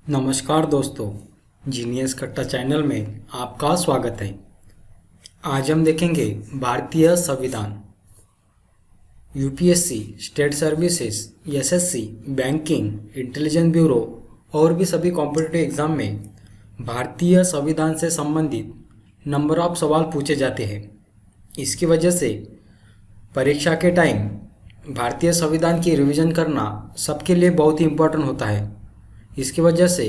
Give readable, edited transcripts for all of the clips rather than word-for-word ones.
नमस्कार दोस्तों, जीनियस कट्टा चैनल में आपका स्वागत है। आज हम देखेंगे भारतीय संविधान, UPSC, state services, SSC, banking, intelligence bureau और भी सभी कॉम्पिटिटिव एग्जाम में भारतीय संविधान से संबंधित नंबर ऑफ सवाल पूछे जाते हैं। इसकी वजह से परीक्षा के टाइम भारतीय संविधान की रिवीजन करना सबके लिए बहुत ही इम्पोर्टेंट होता है। इसकी वजह से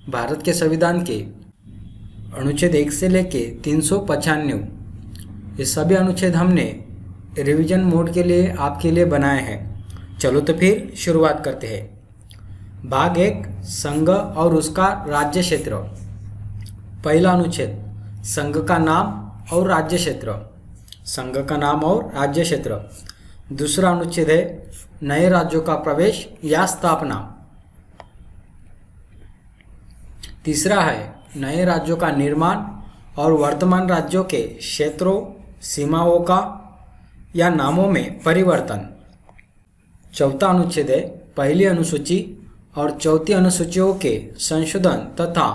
भारत के संविधान के अनुच्छेद 1 से लेके 395 ये सभी अनुच्छेद हमने रिवीजन मोड के लिए आपके लिए बनाए हैं। चलो तो फिर शुरुआत करते हैं। भाग 1, संघ और उसका राज्य क्षेत्र। पहला अनुच्छेद, संघ का नाम और राज्य क्षेत्र। संघ का नाम और राज्य क्षेत्र। दूसरा अनुच्छेद है नए राज्यों का प्रवेश या स्थापना। तीसरा है नए राज्यों का निर्माण और वर्तमान राज्यों के क्षेत्रों, सीमाओं का या नामों में परिवर्तन। चौथा अनुच्छेद है पहली अनुसूची और चौथी अनुसूचियों के संशोधन तथा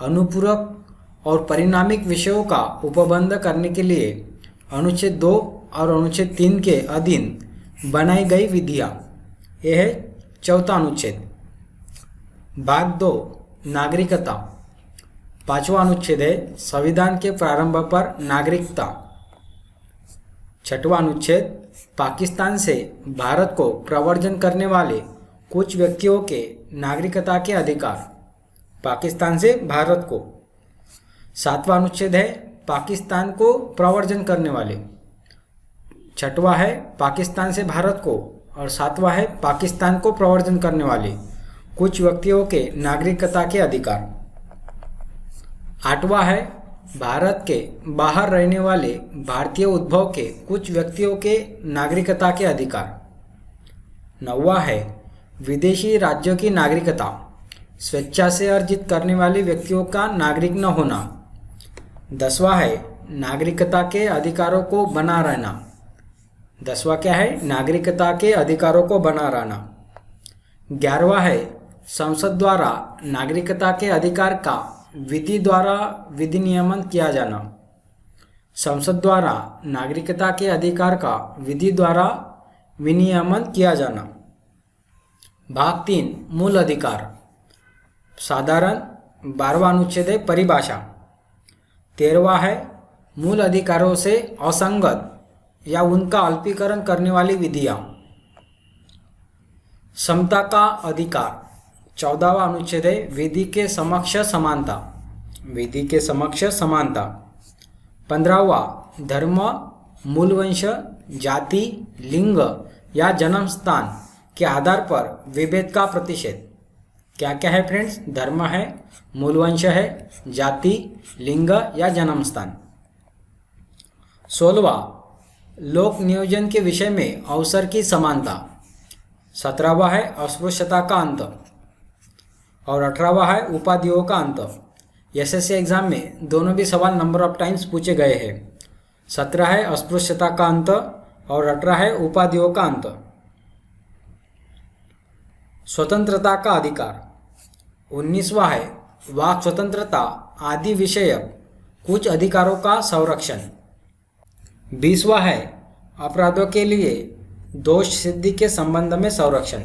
अनुपूरक और परिणामिक विषयों का उपबंध करने के लिए अनुच्छेद 2 और अनुच्छेद 3 के अधीन बनाई गई विधियाँ। यह है चौथा अनुच्छेद। भाग 2, नागरिकता। पांचवा अनुच्छेद है संविधान के प्रारंभ पर नागरिकता। छठवां अनुच्छेद पाकिस्तान से भारत को प्रव्रजन करने वाले कुछ व्यक्तियों के नागरिकता के अधिकार। पाकिस्तान से भारत को। सातवां अनुच्छेद है पाकिस्तान को प्रव्रजन करने वाले। छठवां है पाकिस्तान से भारत को और सातवां है पाकिस्तान को प्रव्रजन करने वाले कुछ व्यक्तियों के नागरिकता के अधिकार। आठवां है भारत के बाहर रहने वाले भारतीय उद्भव के कुछ व्यक्तियों के नागरिकता के अधिकार। नौवां है विदेशी राज्यों की नागरिकता, स्वेच्छा से अर्जित करने वाले व्यक्तियों का नागरिक न होना। 10वां है नागरिकता के अधिकारों को बना रहना। 10वां क्या है? नागरिकता के अधिकारों को बना रहना। 11वां है संसद द्वारा नागरिकता के अधिकार का विधि द्वारा विधि नियमन किया जाना। संसद द्वारा नागरिकता के अधिकार का विधि द्वारा विनियमन किया जाना। भाग 3, मूल अधिकार। साधारण। 12वां अनुच्छेद है परिभाषा। 13वां है मूल अधिकारों से असंगत या उनका अल्पीकरण करने वाली विधियाँ। समता का अधिकार। 14वां अनुच्छेद है विधि के समक्ष समानता। विधि के समक्ष समानता। 15वां धर्म, मूलवंश, जाति, लिंग या जन्म स्थान के आधार पर विभेद का प्रतिषेध। क्या क्या है फ्रेंड्स? धर्म है, मूलवंश है, जाति, लिंग या जन्म स्थान। 16वां लोक नियोजन के विषय में अवसर की समानता। 17वां है अस्पृश्यता का अंत और 18वां है उपाधियों का अंत। एसएससी एग्जाम में दोनों भी सवाल नंबर ऑफ टाइम्स पूछे गए हैं। 17 है अस्पृश्यता का अंत और 18 है उपाधियों का अंत। स्वतंत्रता का अधिकार। 19वां है वाक स्वतंत्रता आदि विषयक कुछ अधिकारों का संरक्षण। 20वां है अपराधों के लिए दोष सिद्धि के संबंध में संरक्षण।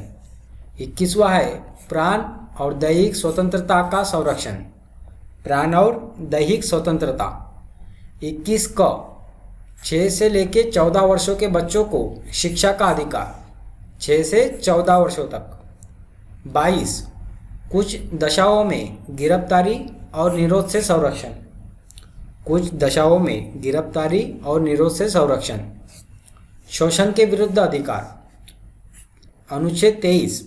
21वां है प्राण और दैहिक स्वतंत्रता का संरक्षण। प्राण और दैहिक स्वतंत्रता। 21 क 6 से लेके 14 वर्षों के बच्चों को शिक्षा का अधिकार, 6 से 14 वर्षों तक। 22 कुछ दशाओं में गिरफ्तारी और निरोध से संरक्षण। कुछ दशाओं में गिरफ्तारी और निरोध से संरक्षण। शोषण के विरुद्ध अधिकार। अनुच्छेद 23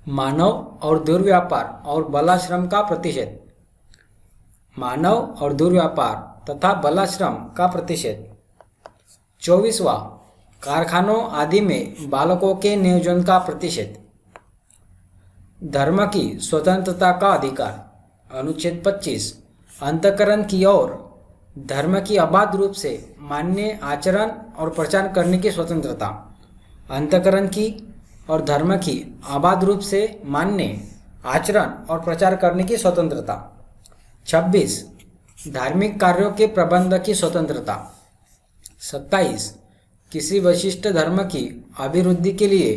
मानव और दुर्व्यापार और बलाश्रम का प्रतिषेध। मानव और दुर्व्यापार तथा बलाश्रम का प्रतिषेध। 24वां कारखानों आदि में बालकों के नियोजन का प्रतिषेध। धर्म की स्वतंत्रता का अधिकार। अनुच्छेद 25 अंतःकरण की ओर धर्म की अबाध रूप से मान्य आचरण और प्रचार करने की स्वतंत्रता। अंतःकरण की और धर्म की अबाध रूप से मान्य आचरण और प्रचार करने की स्वतंत्रता। 26 धार्मिक कार्यों के प्रबंध की स्वतंत्रता। 27 किसी विशिष्ट धर्म की अभिवृद्धि के लिए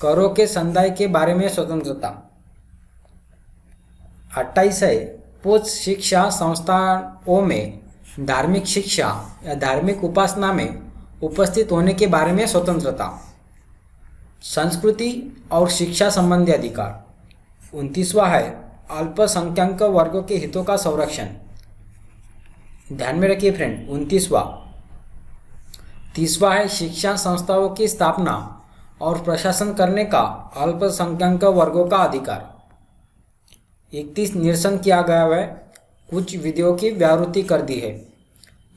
करों के संदाय के बारे में स्वतंत्रता। 28 है उच्च शिक्षा संस्थाओं में धार्मिक शिक्षा या धार्मिक उपासना में उपस्थित होने के बारे में स्वतंत्रता। संस्कृति और शिक्षा संबंधी अधिकार। 29वां है अल्पसंख्यक वर्गों के हितों का संरक्षण। ध्यान में रखिए फ्रेंड 29वां। 30वां है शिक्षा संस्थाओं की स्थापना और प्रशासन करने का अल्पसंख्यक वर्गों का अधिकार। 31 निरसन किया गया है, कुछ विधियों की व्यावृत्ति कर दी है।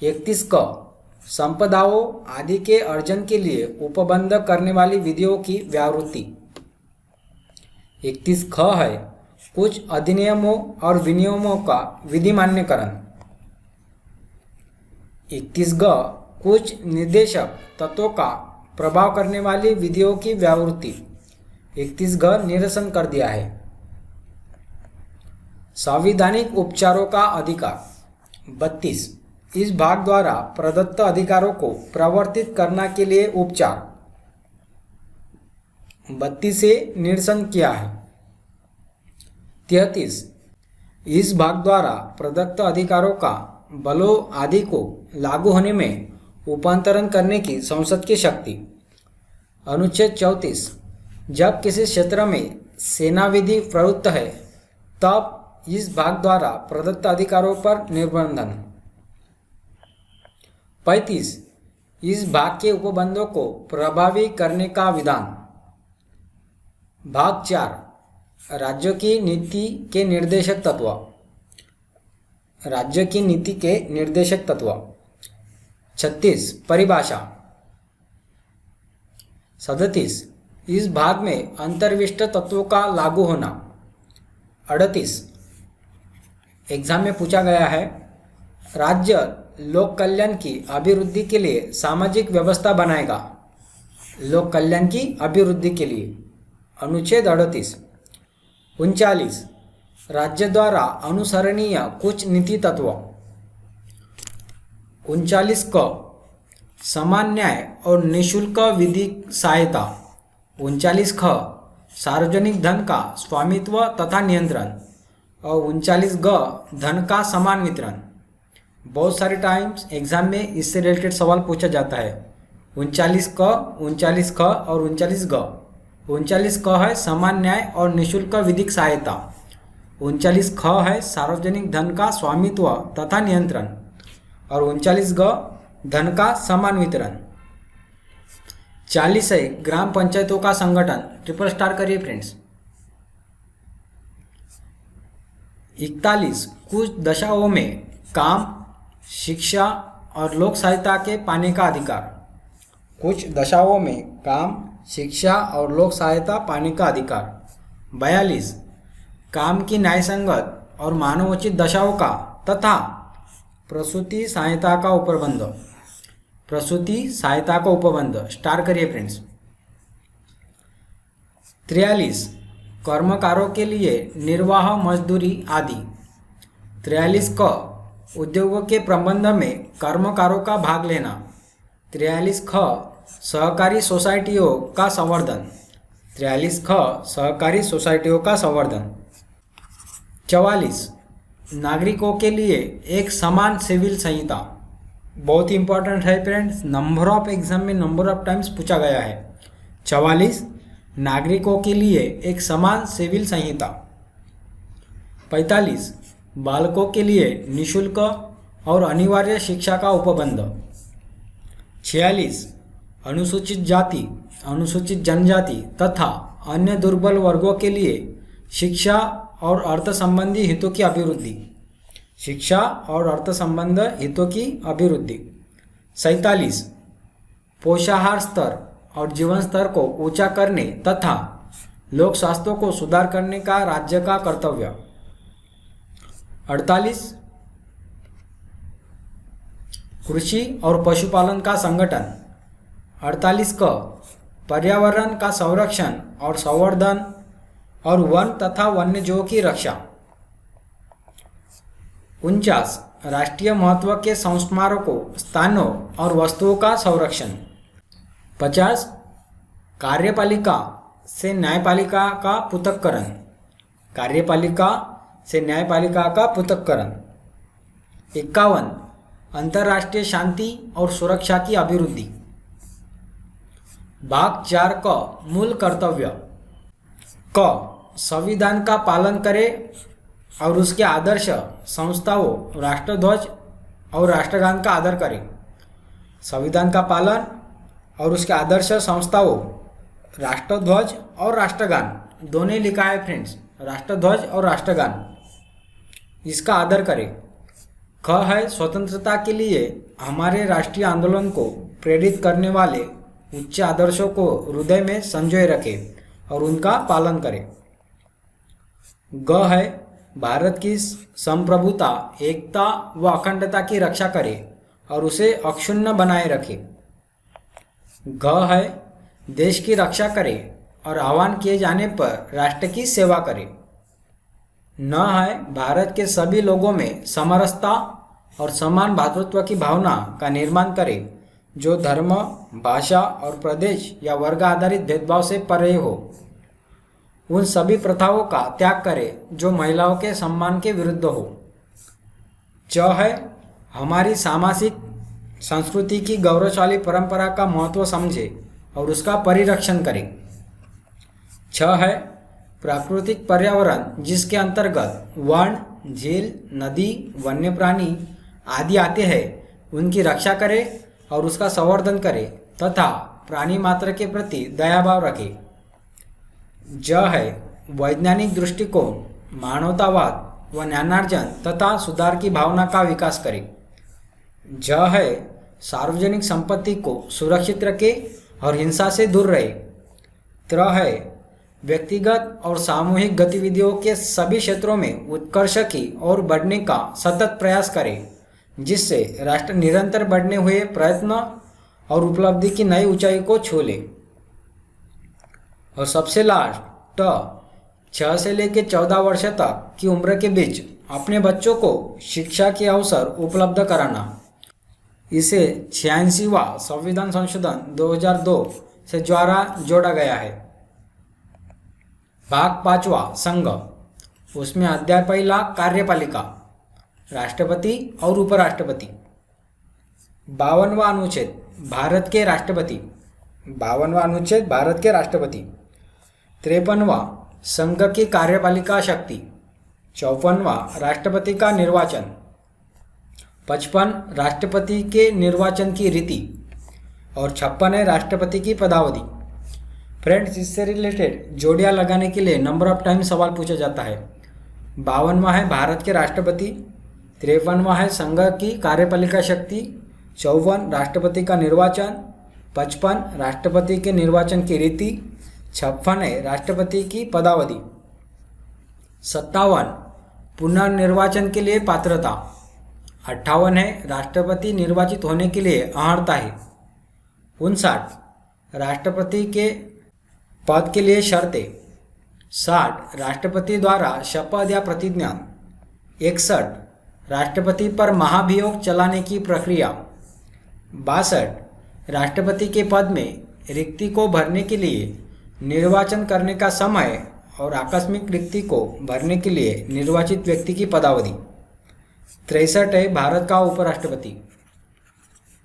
31 क संपदाओं आदि के अर्जन के लिए उपबंध करने वाली विधियों की व्यावृत्ति। 31 ख है कुछ अधिनियमों और विनियमों का विधिमान्यकरण। 31 ग कुछ निर्देशक तत्वों का प्रभाव करने वाली विधियों की व्यावृत्ति। 31 ग निरसन कर दिया है। संवैधानिक उपचारों का अधिकार। 32 इस भाग द्वारा प्रदत्त अधिकारों को प्रवर्तित करने के लिए उपचार। 32 से निरसन किया है। 33 इस भाग द्वारा प्रदत्त अधिकारों का बलों आदि को लागू होने में रूपांतरण करने की संसद की शक्ति। अनुच्छेद 34 जब किसी क्षेत्र में सेना विधि प्रवृत्त है तब इस भाग द्वारा प्रदत्त अधिकारों पर निर्बंधन। 35 इस भाग के उपबंधों को प्रभावी करने का विधान। भाग 4 राज्यों की नीति के निर्देशक तत्व। राज्य की नीति के निर्देशक तत्व। 36 परिभाषा। 37 इस भाग में अंतर्विष्ट तत्वों का लागू होना। 38 एग्जाम में पूछा गया है राज्य लोक कल्याण की अभिवृद्धि के लिए सामाजिक व्यवस्था बनाएगा। लोक कल्याण की अभिवृद्धि के लिए। अनुच्छेद 38। 39 राज्य द्वारा अनुसरणीय कुछ नीति तत्व। 39 क समान न्याय और निःशुल्क विधिक सहायता। 39 ख सार्वजनिक धन का स्वामित्व तथा नियंत्रण। और 39 ग धन का समान वितरण। बहुत सारे टाइम्स एग्जाम में इससे रिलेटेड सवाल पूछा जाता है। 39 क 39 ख और 39 ग। 39 क है समान न्याय और निःशुल्क विधिक सहायता। 39 ख है सार्वजनिक धन का स्वामित्व तथा नियंत्रण। और 39 ग धन का समान वितरण। 40 है ग्राम पंचायतों का संगठन। ट्रिपल स्टार करिए फ्रेंड्स। 41 कुछ दशाओं में काम शिक्षा और लोक सहायता के पाने का अधिकार। कुछ दशाओं में काम शिक्षा और लोक सहायता पाने का अधिकार। 42 काम की न्यायसंगत और मानवोचित दशाओं का तथा प्रसूति सहायता का उपबंध। प्रसूति सहायता का उपबंध स्टार करिए फ्रेंड्स। 43 कर्मकारों के लिए निर्वाह मजदूरी आदि। 43 क उद्योगों के प्रबंध में कर्मकारों का भाग लेना। 43 ख सहकारी सोसाइटियों का संवर्धन। 43 ख सहकारी सोसाइटियों का संवर्धन। 44 नागरिकों के लिए एक समान सिविल संहिता। बहुत ही इंपॉर्टेंट है फ्रेंड्स, नंबर ऑफ एग्जाम में नंबर ऑफ टाइम्स पूछा गया है। 44 नागरिकों के लिए एक समान सिविल संहिता। 45 बालकों के लिए निःशुल्क और अनिवार्य शिक्षा का उपबंध। 46 अनुसूचित जाति अनुसूचित जनजाति तथा अन्य दुर्बल वर्गों के लिए शिक्षा और अर्थ संबंधी हितों की अभिवृद्धि। शिक्षा और अर्थ संबंध हितों की अभिवृद्धि। 47 पोषाहार स्तर और जीवन स्तर को ऊंचा करने तथा लोक स्वास्थ्य को सुधार करने का राज्य का कर्तव्य। 48 कृषि और पशुपालन का संगठन। 48 क पर्यावरण का संरक्षण और संवर्धन। और वन तथा वन्यजीवों की रक्षा। 49 राष्ट्रीय महत्व के संस्मारकों, स्थानों और वस्तुओं का संरक्षण। 50 कार्यपालिका से न्यायपालिका का पृथक्करण। कार्यपालिका से न्यायपालिका का पृथक्करण। 51 अंतर्राष्ट्रीय शांति और सुरक्षा की अभिवृद्धि। भाग 4 क मूल कर्तव्य। क संविधान का पालन करें और उसके आदर्श संस्थाओं, राष्ट्रध्वज और राष्ट्रगान का आदर करें। संविधान का पालन और उसके आदर्श संस्थाओं, राष्ट्रध्वज और राष्ट्रगान दोनों लिखा है फ्रेंड्स, राष्ट्रध्वज और राष्ट्रगान, इसका आदर करें। ख है स्वतंत्रता के लिए हमारे राष्ट्रीय आंदोलन को प्रेरित करने वाले उच्च आदर्शों को हृदय में संजोए रखें और उनका पालन करें। ग है भारत की संप्रभुता, एकता व अखंडता की रक्षा करें और उसे अक्षुण्ण बनाए रखें। घ है देश की रक्षा करें और आह्वान किए जाने पर राष्ट्र की सेवा करें। न है भारत के सभी लोगों में समरसता और समान भातृत्व की भावना का निर्माण करें, जो धर्म, भाषा और प्रदेश या वर्ग आधारित भेदभाव से परे हो। उन सभी प्रथाओं का त्याग करें जो महिलाओं के सम्मान के विरुद्ध हो। च है हमारी सामाजिक संस्कृति की गौरवशाली परंपरा का महत्व समझे और उसका परिरक्षण करें। छ है प्राकृतिक पर्यावरण जिसके अंतर्गत वन, झील, नदी, वन्य प्राणी आदि आते हैं, उनकी रक्षा करें और उसका संवर्धन करें तथा प्राणी मात्र के प्रति दयाभाव रखें। ज है वैज्ञानिक दृष्टिकोण, मानवतावाद व ज्ञानार्जन तथा सुधार की भावना का विकास करें। ज है सार्वजनिक संपत्ति को सुरक्षित रखें और हिंसा से दूर रहे। त्र है व्यक्तिगत और सामूहिक गतिविधियों के सभी क्षेत्रों में उत्कर्ष की ओर बढ़ने का सतत प्रयास करें, जिससे राष्ट्र निरंतर बढ़ने हुए प्रयत्न और उपलब्धि की नई ऊंचाई को छू ले। और सबसे लास्ट ट 6 से लेकर 14 वर्ष तक की उम्र के बीच अपने बच्चों को शिक्षा के अवसर उपलब्ध कराना। इसे 86वां संविधान संशोधन 2002 से द्वारा जोड़ा गया है। भाग 5वां संघ, उसमें अध्याय 1 कार्यपालिका, राष्ट्रपति और उपराष्ट्रपति। 52वां अनुच्छेद भारत के राष्ट्रपति। 52वां अनुच्छेद भारत के राष्ट्रपति। 53वां संघ की कार्यपालिका शक्ति। 54वां राष्ट्रपति का निर्वाचन। 55 राष्ट्रपति के निर्वाचन की रीति और 56 है राष्ट्रपति की पदावधि। फ्रेंड्स, इससे रिलेटेड जोड़ियां लगाने के लिए नंबर ऑफ टाइम सवाल पूछा जाता है। 52वां है भारत के राष्ट्रपति। 53वां है संघ की कार्यपालिका शक्ति। 54 राष्ट्रपति का निर्वाचन। 55 राष्ट्रपति के निर्वाचन की रीति। 56 है राष्ट्रपति की पदावधि। 57 पुनर्निर्वाचन के लिए पात्रता। 58 है राष्ट्रपति निर्वाचित होने के लिए अर्हता है। 59 राष्ट्रपति के पद के लिए शर्तें। 60 राष्ट्रपति द्वारा शपथ या प्रतिज्ञा। 61 राष्ट्रपति पर महाभियोग चलाने की प्रक्रिया। 62 राष्ट्रपति के पद में रिक्ति को भरने के लिए निर्वाचन करने का समय और आकस्मिक रिक्ति को भरने के लिए निर्वाचित व्यक्ति की पदावधि। 63 है भारत का उपराष्ट्रपति।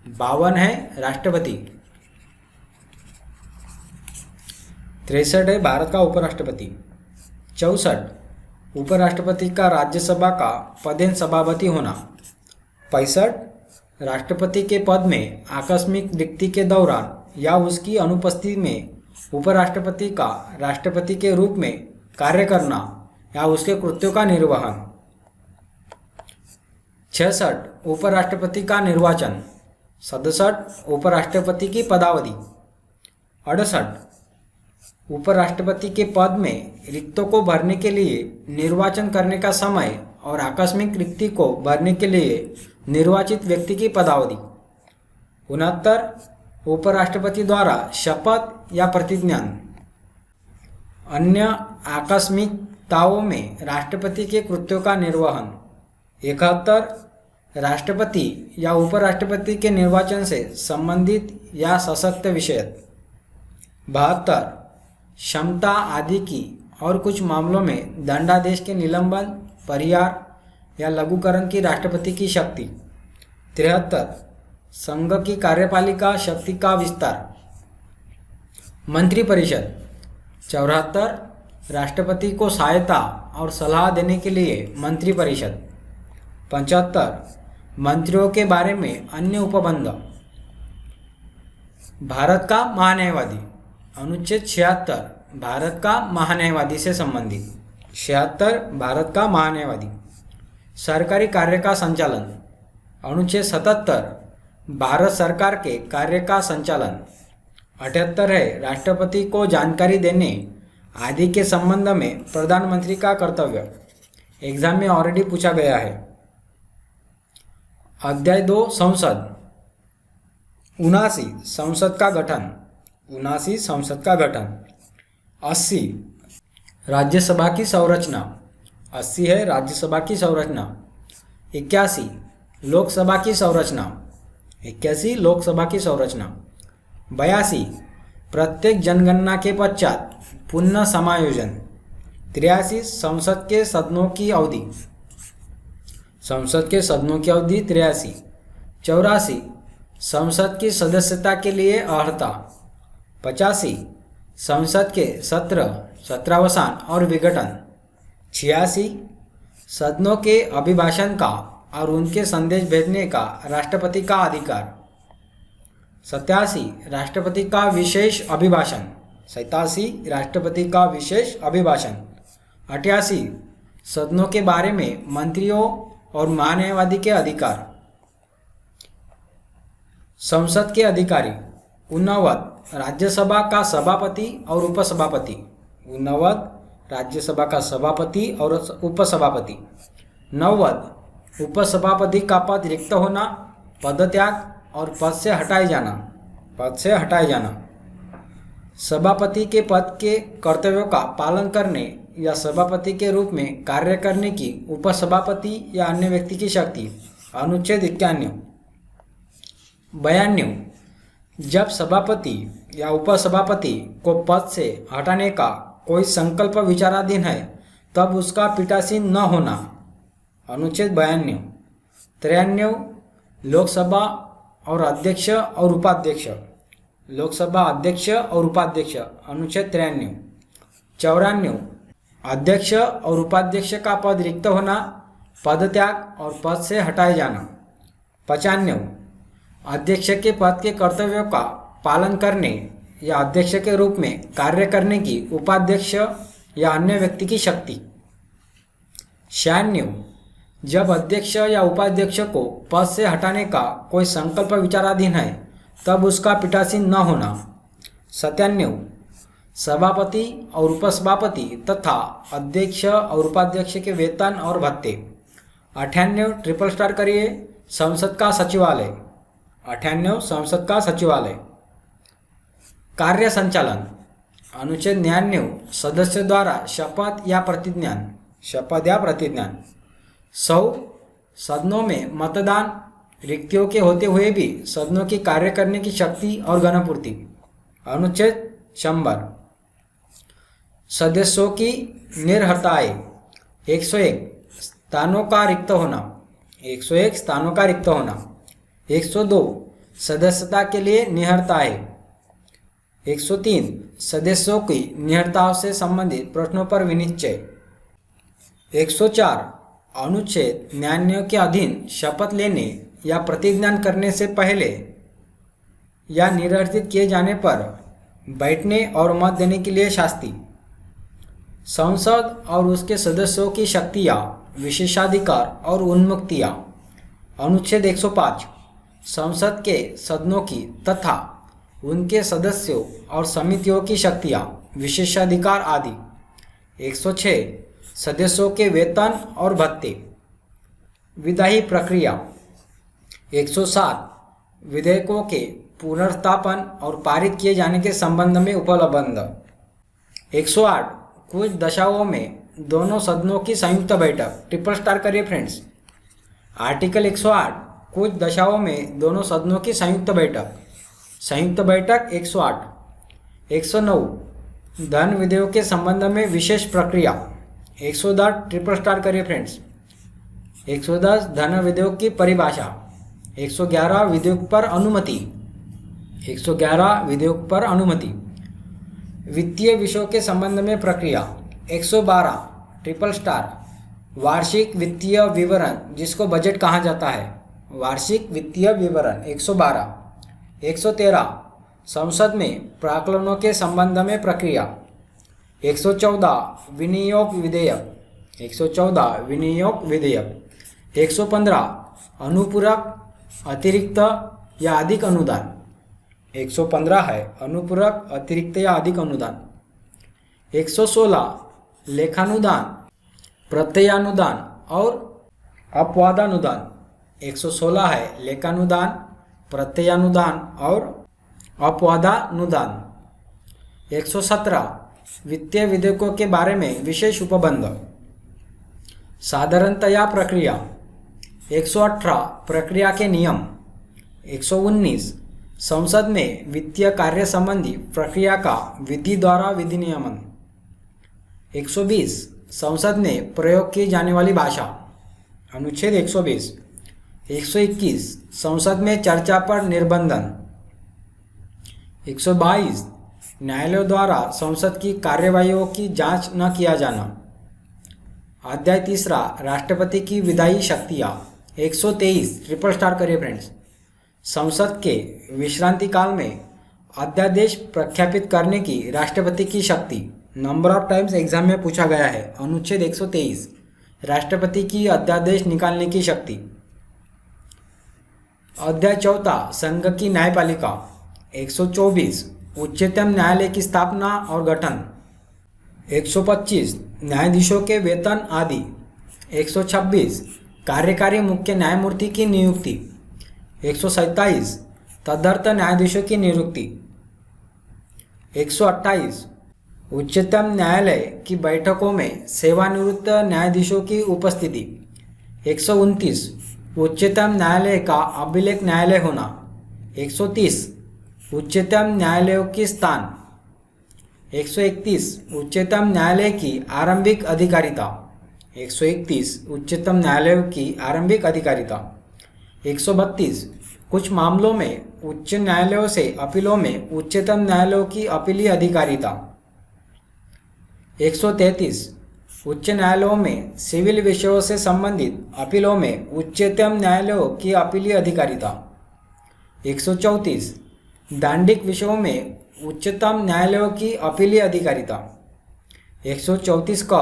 52 है राष्ट्रपति। 63 है भारत का उपराष्ट्रपति। 64 उपराष्ट्रपति का राज्यसभा का पदेन सभापति होना। 65 राष्ट्रपति के पद में आकस्मिक रिक्ति के दौरान या उसकी अनुपस्थिति में उपराष्ट्रपति का राष्ट्रपति के रूप में कार्य करना या उसके कृत्यों का निर्वहन। 66 उपराष्ट्रपति का निर्वाचन। 67 उपराष्ट्रपति की पदावधि। 68 उपराष्ट्रपति के पद में रिक्तों को भरने के लिए निर्वाचन करने का समय और आकस्मिक रिक्ति को भरने के लिए निर्वाचित व्यक्ति की पदावधि। 69 उपराष्ट्रपति द्वारा शपथ या प्रतिज्ञा। अन्य आकस्मिकताओं में राष्ट्रपति के कृत्यों का निर्वहन। 71 राष्ट्रपति या उपराष्ट्रपति के निर्वाचन से संबंधित या सशक्त विषय। 72 क्षमता आदि की और कुछ मामलों में दंडादेश के निलंबन, परिहार या लघुकरण की राष्ट्रपति की शक्ति। 73 संघ की कार्यपालिका शक्ति का विस्तार। मंत्रिपरिषद। 74 राष्ट्रपति को सहायता और सलाह देने के लिए मंत्रिपरिषद। 75 मंत्रियों के बारे में अन्य उपबंध। भारत का महान्यायवादी। अनुच्छेद 76 भारत का महान्यायवादी से संबंधित। 76 भारत का महान्यायवादी। सरकारी कार्य का संचालन। अनुच्छेद 77 भारत सरकार के कार्य का संचालन। 78 है राष्ट्रपति को जानकारी देने आदि के संबंध में प्रधानमंत्री का कर्तव्य। एग्जाम में ऑलरेडी पूछा गया है। अध्याय 2 संसद। 79 संसद का गठन। 79 संसद का गठन। 80 राज्यसभा की संरचना। 80 है राज्यसभा की संरचना। 81 लोकसभा की संरचना। 81 लोकसभा की संरचना। 82 प्रत्येक जनगणना के पश्चात पुनः समायोजन। 83 संसद के सदनों की अवधि। संसद के सदनों की अवधि 83। 84 संसद की सदस्यता के लिए अर्हता। 85 संसद के सत्रावसान और विघटन। 86 सदनों के अभिभाषण का और उनके संदेश भेजने का राष्ट्रपति का अधिकार। 87 राष्ट्रपति का विशेष अभिभाषण। 87 राष्ट्रपति का विशेष अभिभाषण। 88 सदनों के बारे में मंत्रियों और महान्यायवादी के अधिकार। संसद के अधिकारी। 89 राज्यसभा का सभापति और उपसभापति। 89 राज्यसभा का सभापति और उपसभापति। 90 उपसभापति का पद रिक्त होना, पदत्याग और पद से हटाए जाना। पद से हटाए जाना। सभापति के पद के कर्तव्यों का पालन करने या सभापति के रूप में कार्य करने की उपसभापति या अन्य व्यक्ति की शक्ति। अनुच्छेद 91। 92 जब सभापति या उपसभापति को पद से हटाने का कोई संकल्प विचाराधीन है तब उसका पीठासीन न होना। अनुच्छेद 92। 93 लोकसभा और अध्यक्ष और उपाध्यक्ष। लोकसभा अध्यक्ष और उपाध्यक्ष। अनुच्छेद 93। 94 अध्यक्ष और उपाध्यक्ष का पद रिक्त होना, पदत्याग और पद से हटाए जाना। 95 अध्यक्ष के पद के कर्तव्यों का पालन करने या अध्यक्ष के रूप में कार्य करने की उपाध्यक्ष या अन्य व्यक्ति की शक्ति। 96 जब अध्यक्ष या उपाध्यक्ष को पद से हटाने का कोई संकल्प विचाराधीन है तब उसका पीठासीन न होना। 97 सभापति और उपसभापति तथा अध्यक्ष और उपाध्यक्ष के वेतन और भत्ते। 98 ट्रिपल स्टार करिए संसद का सचिवालय। 98 संसद का सचिवालय। कार्य संचालन। अनुच्छेद 99 सदस्य द्वारा शपथ या प्रतिज्ञान। शपथ या प्रतिज्ञान। 100 सदनों में मतदान रिक्तियों के होते हुए भी सदनों की कार्य करने की शक्ति और गणपूर्ति। अनुच्छेद 100 सदस्यों की निर्हरताएं। 101 स्थानों का रिक्त होना। 101 स्थानों का रिक्त होना। 102 सदस्यता के लिए निहरताएं। 103 सदस्यों की निहरताओं से संबंधित प्रश्नों पर विनिश्चय। 104 अनुच्छेद 99 के अधीन शपथ लेने या प्रतिज्ञान करने से पहले या निर्वर्तित किए जाने पर बैठने और मत देने के लिए शास्ति। संसद और उसके सदस्यों की शक्तियाँ, विशेषाधिकार और उन्मुक्तियाँ। अनुच्छेद 105 संसद के सदनों की तथा उनके सदस्यों और समितियों की शक्तियाँ, विशेषाधिकार आदि। 106 सदस्यों के वेतन और भत्ते। विधायी प्रक्रिया। 107 विधेयकों के पुनर्स्थापन और पारित किए जाने के संबंध में उपलब्ध। 108 कुछ दशाओं में दोनों सदनों की संयुक्त बैठक। ट्रिपल स्टार करिए फ्रेंड्स। आर्टिकल 108 कुछ दशाओं में दोनों सदनों की संयुक्त बैठक। संयुक्त बैठक 108। 109 धन विधेयक के संबंध में विशेष प्रक्रिया। 110 ट्रिपल स्टार करिए फ्रेंड्स। 110 धन विधेयक की परिभाषा। 111 विधेयक पर अनुमति। 111 विधेयक पर अनुमति। वित्तीय विषयों के संबंध में प्रक्रिया। 112 ट्रिपल स्टार वार्षिक वित्तीय विवरण जिसको बजट कहा जाता है। वार्षिक वित्तीय विवरण 112। 113 संसद में प्राक्कलनों के संबंध में प्रक्रिया। 114 विनियोग विधेयक। 114 विनियोग विधेयक। 115 अनुपूरक अतिरिक्त या अधिक अनुदान। 115 है अनुपूरक अतिरिक्त या अधिक अनुदान। 116 लेखानुदान, प्रत्ययानुदान और अपवादानुदान। 116 है लेखानुदान, प्रत्ययानुदान और अपवादानुदान। 117 वित्तीय विधेयकों के बारे में विशेष उपबंध। साधारणतया प्रक्रिया। 118 प्रक्रिया के नियम। 119 संसद में वित्तीय कार्य संबंधी प्रक्रिया का विधि द्वारा विधिनियमन। 120 संसद में प्रयोग की जाने वाली भाषा। अनुच्छेद 120। 121 संसद में चर्चा पर निर्बंधन। 122 न्यायालयों द्वारा संसद की कार्यवाहियों की जांच न किया जाना। अध्याय 3 राष्ट्रपति की विधायी शक्तियाँ। 123 ट्रिपल स्टार करिए फ्रेंड्स। संसद के विश्रांति काल में अध्यादेश प्रख्यापित करने की राष्ट्रपति की शक्ति। नंबर ऑफ टाइम्स एग्जाम में पूछा गया है। अनुच्छेद 123 राष्ट्रपति की अध्यादेश निकालने की शक्ति। अध्याय 4 संघ की न्यायपालिका। 124 उच्चतम न्यायालय की स्थापना और गठन। 125 न्यायाधीशों के वेतन आदि। 126 कार्यकारी मुख्य न्यायमूर्ति की नियुक्ति। 127 तदर्थ न्यायाधीशों की नियुक्ति। 128 उच्चतम न्यायालय की बैठकों में सेवानिवृत्त न्यायाधीशों की उपस्थिति। 129 उच्चतम न्यायालय का अभिलेख न्यायालय होना। 130 उच्चतम न्यायालयों की स्थान। 131 उच्चतम न्यायालय की आरंभिक अधिकारिता। 131 उच्चतम न्यायालयों की आरंभिक अधिकारिता। 132 कुछ मामलों में उच्च न्यायालयों से अपीलों में उच्चतम न्यायालयों की अपीली अधिकारिता। 133 उच्च न्यायालयों में सिविल विषयों से संबंधित अपीलों में उच्चतम न्यायालयों की अपीली अधिकारिता। 134 दांडिक विषयों में उच्चतम न्यायालयों की अपीली अधिकारिता। 134 का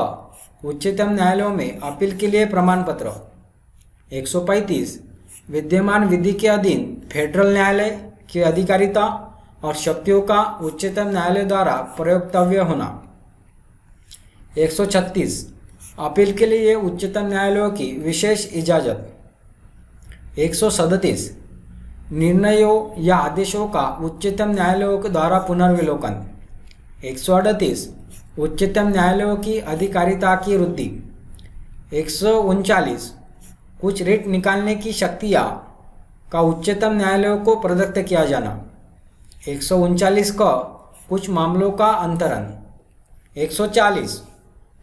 उच्चतम न्यायालयों में अपील के लिए प्रमाण पत्र। 135 विद्यमान विधि के अधीन फेडरल न्यायालय की अधिकारिता और शक्तियों का उच्चतम न्यायालय द्वारा प्रयोक्तव्य होना। 136 अपील के लिए उच्चतम न्यायालयों की विशेष इजाज़त। 137 निर्णयों या आदेशों का उच्चतम न्यायालयों के द्वारा पुनर्विलोकन। 138 उच्चतम न्यायालयों की अधिकारिता की वृद्धि। 139 कुछ रिट निकालने की शक्तियाँ का उच्चतम न्यायालयों को प्रदत्त किया जाना। 139 का कुछ मामलों का अंतरण। 140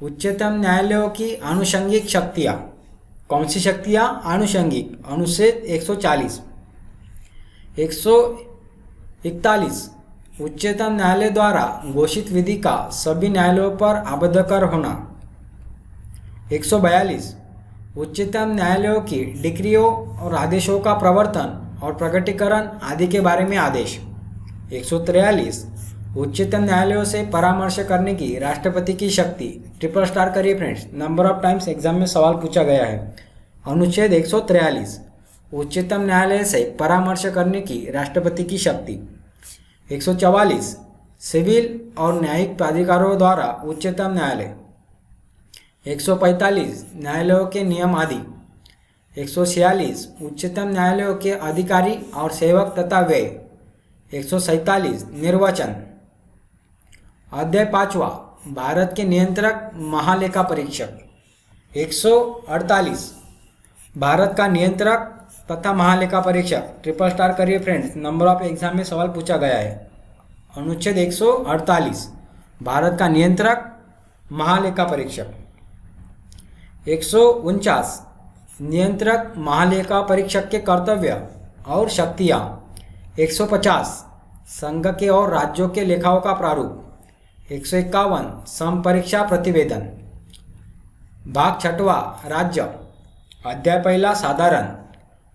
उच्चतम न्यायालयों की आनुषंगिक शक्तियाँ। कौन सी शक्तियाँ? आनुषंगिक। अनुच्छेद 140। 141 उच्चतम न्यायालय द्वारा घोषित विधि का सभी न्यायालयों पर आबद्धकर होना। 142 उच्चतम न्यायालयों की डिक्रियों और आदेशों का प्रवर्तन और प्रकटीकरण आदि के बारे में आदेश। 143 उच्चतम न्यायालयों से परामर्श करने की राष्ट्रपति की शक्ति। ट्रिपल स्टार करिए friends. Number of times exam में सवाल पूछा गया है। अनुच्छेद 143 उच्चतम न्यायालय से परामर्श करने की राष्ट्रपति की शक्ति। 144 सिविल और न्यायिक प्राधिकारों द्वारा उच्चतम न्यायालय। 145 न्यायालयों के नियम आदि। 146 उच्चतम न्यायालयों के अधिकारी और सेवक तथा व्यय। 147 निर्वाचन। अध्याय 5 भारत के नियंत्रक महालेखा परीक्षक। 148 भारत का नियंत्रक तथा महालेखा परीक्षक। ट्रिपल स्टार करिए फ्रेंड्स, नंबर ऑफ एग्जाम में सवाल पूछा गया है। अनुच्छेद 148 भारत का नियंत्रक महालेखा परीक्षक। 149 नियंत्रक महालेखा परीक्षक के कर्तव्य और शक्तियाँ। 150 संघ के और राज्यों के लेखाओं का प्रारूप। 151 समपरीक्षा प्रतिवेदन। भाग छठवा राज्य। अध्याय पहला साधारण।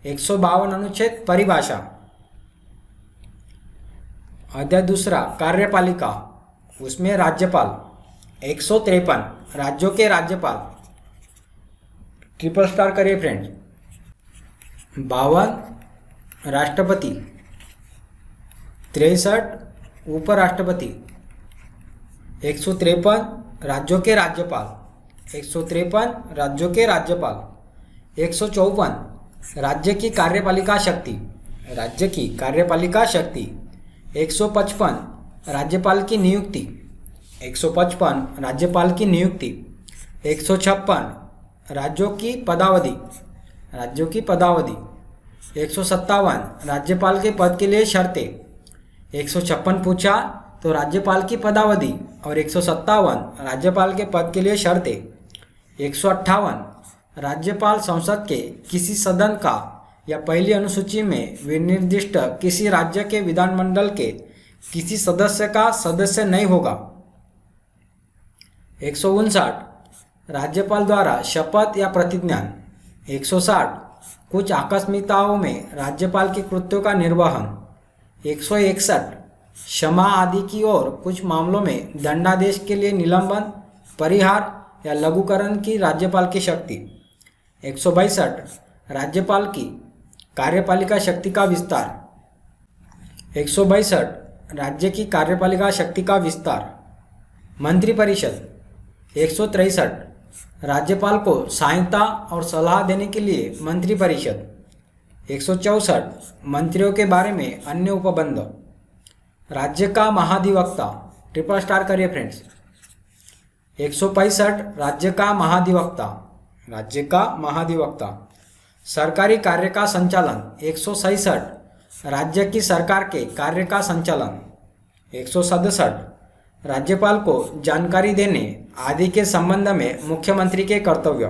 152 अनुच्छेद परिभाषा। अध्याय दूसरा कार्यपालिका, उसमें राज्यपाल। 153 राज्यों के राज्यपाल। ट्रिपल स्टार करिए फ्रेंड्स। 52 राष्ट्रपति। 63 उपराष्ट्रपति। 153 राज्यों के राज्यपाल। 153 राज्यों के राज्यपाल। 154 राज्य की कार्यपालिका शक्ति। राज्य की कार्यपालिका शक्ति। 155 राज्यपाल की नियुक्ति। 155 राज्यपाल की नियुक्ति। 156 राज्यों की पदावधि। राज्यों की पदावधि। 157 राज्यपाल के पद के लिए शर्तें। 156 पूछा तो राज्यपाल की पदावधि और 157 राज्यपाल के पद के लिए शर्तें। 158 राज्यपाल संसद के किसी सदन का या पहली अनुसूची में विनिर्दिष्ट किसी राज्य के विधानमंडल के किसी सदस्य का सदस्य नहीं होगा। 159 राज्यपाल द्वारा शपथ या प्रतिज्ञान। 160 कुछ आकस्मिकताओं में राज्यपाल के कृत्यों का निर्वहन। 161 क्षमा आदि की और कुछ मामलों में दंडादेश के लिए निलंबन, परिहार या लघुकरण की राज्यपाल की शक्ति। 162 राज्यपाल की कार्यपालिका शक्ति का विस्तार। 162 राज्य की कार्यपालिका शक्ति का विस्तार। मंत्रिपरिषद। 163 राज्यपाल को सहायता और सलाह देने के लिए मंत्रिपरिषद। 164 मंत्रियों के बारे में अन्य उपबंध। राज्य का महाधिवक्ता। ट्रिपल स्टार करिए फ्रेंड्स। 165 राज्य का महाधिवक्ता। राज्य का महाधिवक्ता। सरकारी कार्य का संचालन। 167 राज्य की सरकार के कार्य का संचालन। 167 राज्यपाल को जानकारी देने आदि के संबंध में मुख्यमंत्री के कर्तव्य।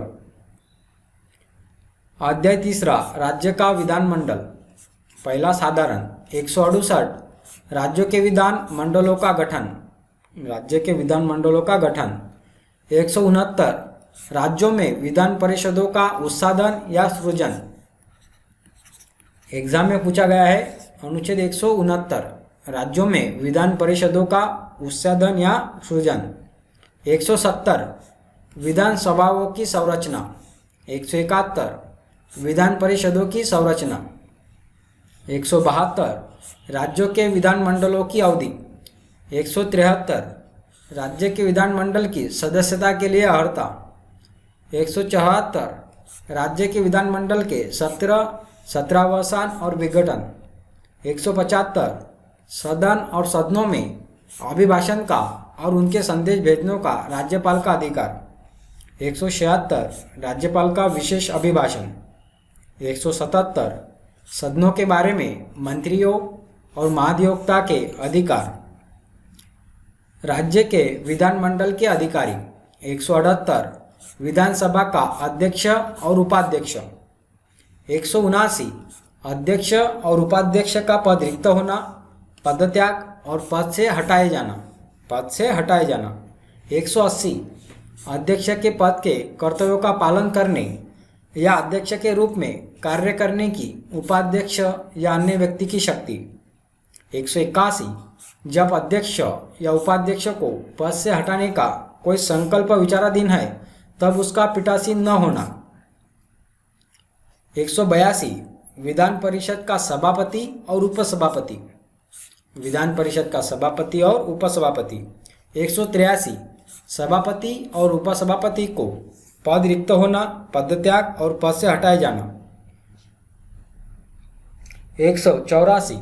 अध्याय तीसरा राज्य का विधानमंडल। पहला साधारण। 168 राज्यों के विधान मंडलों का गठन। राज्य के विधान मंडलों का गठन। 169 राज्यों में विधान परिषदों का उत्साधन या सृजन। एग्जाम में पूछा गया है। अनुच्छेद 169 राज्यों में विधान परिषदों का उत्साधन या सृजन। 170 विधानसभाओं की संरचना। 171 विधान परिषदों की संरचना। 172 राज्यों के विधानमंडलों की अवधि। 173 राज्य के विधानमंडल की सदस्यता के लिए अर्हता। 174 राज्य के विधानमंडल के सत्रावसान और विघटन। 175 सदन और सदनों में अभिभाषण का और उनके संदेश भेजने का राज्यपाल का अधिकार। 176 राज्यपाल का विशेष अभिभाषण। 177 सदनों के बारे में मंत्रियों और महाधिवक्ता के अधिकार। राज्य के विधानमंडल के अधिकारी। 178 विधानसभा का अध्यक्ष और उपाध्यक्ष। 179 अध्यक्ष और उपाध्यक्ष का पद रिक्त होना, पदत्याग और पद से हटाए जाना। 180 अध्यक्ष के पद के कर्तव्यों का पालन करने या अध्यक्ष के रूप में कार्य करने की उपाध्यक्ष या अन्य व्यक्ति की शक्ति। 181 जब अध्यक्ष या उपाध्यक्ष को पद से हटाने का कोई संकल्प विचाराधीन है तब उसका पीठासीन न होना। 182 विधान परिषद का सभापति और उपसभापति। विधान परिषद का सभापति और उपसभापति। 183 सभापति और उपसभापति को पद रिक्त होना, पदत्याग और पद से हटाए जाना। 184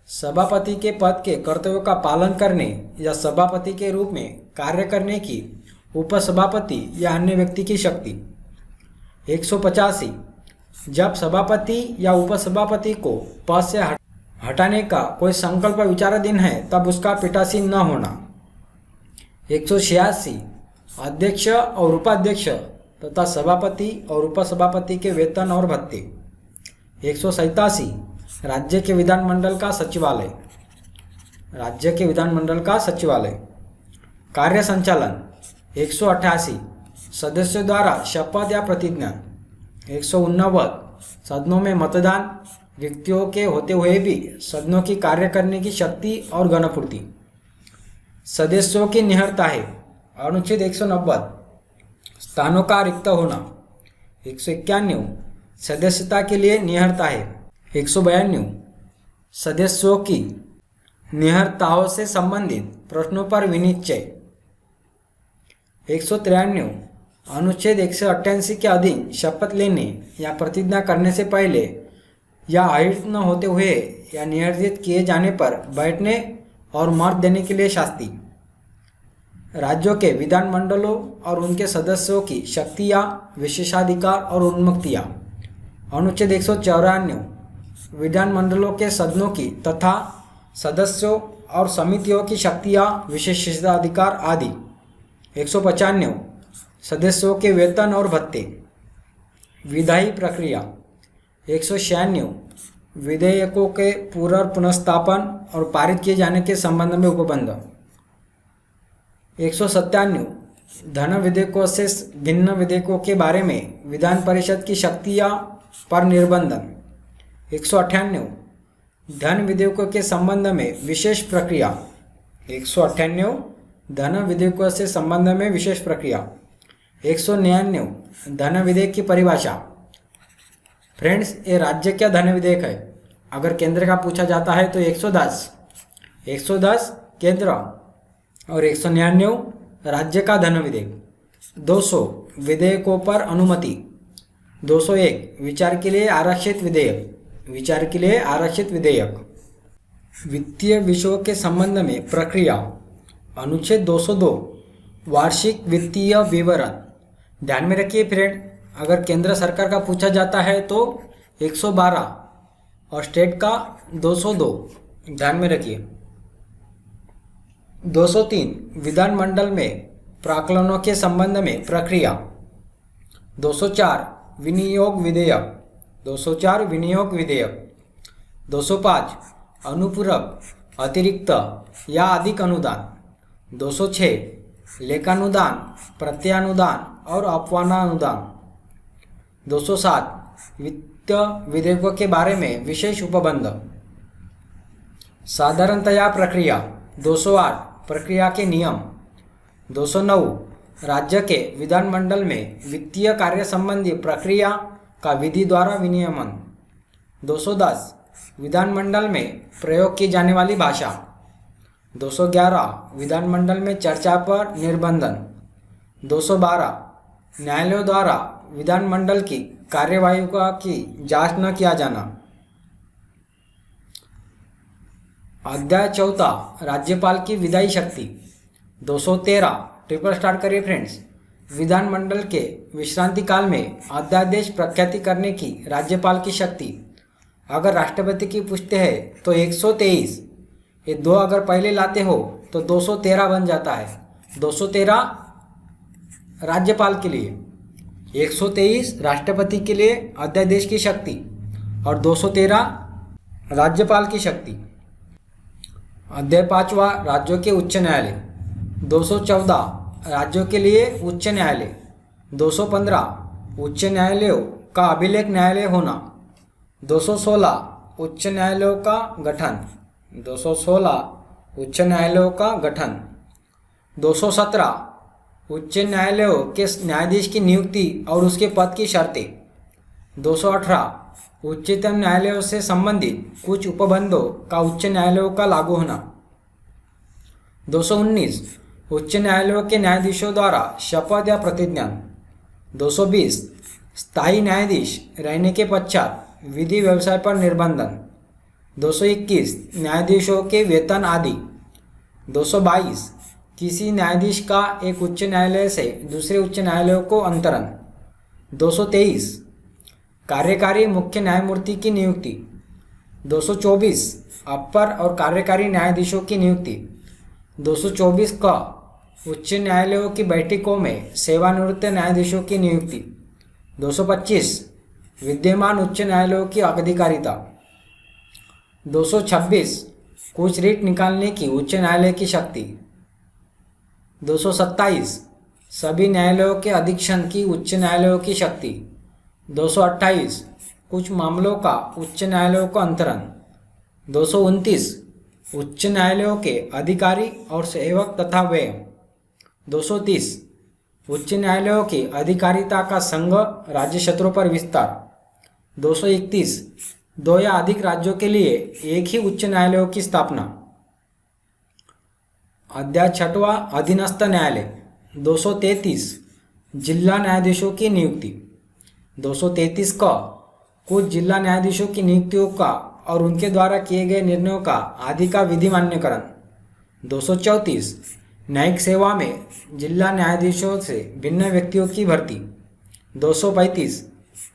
सभापति के पद के कर्तव्यों का पालन करने या सभापति के रूप में कार्य करने की उपसभापति या अन्य व्यक्ति की शक्ति। 185, जब सभापति या उपसभापति को पद से हटाने का कोई संकल्प विचाराधीन है तब उसका पीठासीन न होना। 186, अध्यक्ष और उपाध्यक्ष तथा सभापति और उपसभापति के वेतन और भत्ते। 187, राज्य के विधानमंडल का सचिवालय। राज्य के विधानमंडल का सचिवालय। कार्य संचालन। 188, सदस्यों द्वारा शपथ या प्रतिज्ञा। 189, सदनों में मतदान, रिक्तियों के होते हुए भी सदनों की कार्य करने की शक्ति और गणपूर्ति। सदस्यों की निहरता है। अनुच्छेद 190, स्थानों का रिक्त होना। 191, सदस्यता के लिए निहरता है। 192, सदस्यों की निहरताओं से संबंधित प्रश्नों पर विनिश्चय। 193, अनुच्छेद 188 के अधीन शपथ लेने या प्रतिज्ञा करने से पहले या आयुक्त न होते हुए या निर्धारित किए जाने पर बैठने और मत देने के लिए शास्ति। राज्यों के विधानमंडलों और उनके सदस्यों की शक्तियाँ, विशेषाधिकार और उन्मुक्तियाँ। अनुच्छेद 194, विधानमंडलों के सदनों की तथा सदस्यों और समितियों की शक्तियाँ, विशेषाधिकार आदि। 195, सदस्यों के वेतन और भत्ते। विधायी प्रक्रिया। 196, विधेयकों के पुनर्स्थापन और पारित किए जाने के संबंध में उपबंध। 197, धन विधेयकों से भिन्न विधेयकों के बारे में विधान परिषद की शक्तियाँ पर निर्बंधन। 198, धन विधेयकों के संबंध में विशेष प्रक्रिया। 198, धन विधेयकों से संबंध में विशेष प्रक्रिया। 199, धन विधेयक की परिभाषा। फ्रेंड्स, ये राज्य क्या धन विधेयक है? अगर केंद्र का पूछा जाता है तो 110 केंद्र और 199 राज्य का धन विधेयक। 200, विधेयकों पर अनुमति। 201, विचार के लिए आरक्षित विधेयक। विचार के लिए आरक्षित विधेयक। वित्तीय विषयों के संबंध में प्रक्रिया। अनुच्छेद 202, वार्षिक वित्तीय विवरण। ध्यान में रखिए फ्रेंड, अगर केंद्र सरकार का पूछा जाता है तो 112 और स्टेट का 202। ध्यान में रखिए। 203, विधानमंडल में प्राक्कलनों के संबंध में प्रक्रिया। 204, विनियोग विधेयक। 204, विनियोग विधेयक। 205, अनुपूरक, अतिरिक्त या अधिक अनुदान। 206, लेखानुदान, प्रत्यानुदान और अपवादानुदान। 207, वित्त विधेयकों के बारे में विशेष उपबंध। साधारणतया प्रक्रिया। 208, प्रक्रिया के नियम। 209, राज्य के विधानमंडल में वित्तीय कार्य संबंधी प्रक्रिया का विधि द्वारा विनियमन। 210, विधानमंडल में प्रयोग की जाने वाली भाषा। 211, विधानमंडल में चर्चा पर निर्बंधन। 212, न्यायालयों द्वारा विधानमंडल की कार्यवाही की जांच न किया जाना। अध्याय 4, राज्यपाल की विधायी शक्ति। 213, ट्रिपल स्टार्ट करिए फ्रेंड्स। विधानमंडल के विश्रांति काल में अध्यादेश प्रख्याति करने की राज्यपाल की शक्ति। अगर राष्ट्रपति की पूछते हैं तो 123, ये दो अगर पहले लाते हो तो 213 बन जाता है। 213 राज्यपाल के लिए, 123 राष्ट्रपति के लिए अध्यादेश की शक्ति और 213 राज्यपाल की शक्ति। अध्याय 5वां, राज्यों के उच्च न्यायालय। 214, राज्यों के लिए उच्च न्यायालय। 215, उच्च न्यायालयों का अभिलेख न्यायालय होना। 216, उच्च न्यायालयों का गठन। 216, उच्च न्यायालयों का गठन। 217, उच्च न्यायालयों के न्यायाधीश की नियुक्ति और उसके पद की शर्तें। 218, उच्चतम न्यायालयों से संबंधित कुछ उपबंधों का उच्च न्यायालयों का लागू होना। 219, उच्च न्यायालयों के न्यायाधीशों द्वारा शपथ या प्रतिज्ञा। 220, स्थायी न्यायाधीश रहने के पश्चात विधि व्यवसाय पर निर्बंधन। 221, न्यायाधीशों के वेतन आदि। 222, किसी न्यायाधीश का एक उच्च न्यायालय से दूसरे उच्च न्यायालय को अंतरण। 223 कार्यकारी मुख्य न्यायमूर्ति की नियुक्ति। 224 अपर और कार्यकारी न्यायाधीशों की नियुक्ति। 224 क उच्च न्यायालयों की बैठकों में सेवानिवृत्त न्यायाधीशों की नियुक्ति। 225 विद्यमान उच्च न्यायालयों की अधिकारिता। 226 कुछ रीट निकालने की उच्च न्यायालय की शक्ति। 227 सभी न्यायालयों के अधीक्षण की उच्च न्यायालयों की शक्ति। 228 कुछ मामलों का उच्च न्यायालयों को अंतरण। 229 उच्च न्यायालयों के अधिकारी और सेवक तथा व्यय। 230 उच्च न्यायालयों की अधिकारिता का संघ राज्य क्षेत्रों पर विस्तार। 231 दो या अधिक राज्यों के लिए एक ही उच्च न्यायालयों की स्थापना। अध्याय 6वां अधीनस्थ न्यायालय। 233 जिला न्यायाधीशों की नियुक्ति। 233 क कुछ जिला न्यायाधीशों की नियुक्तियों का और उनके द्वारा किए गए निर्णयों का आदि का विधि मान्यकरण। 234 न्यायिक सेवा में जिला न्यायाधीशों से भिन्न व्यक्तियों की भर्ती। 235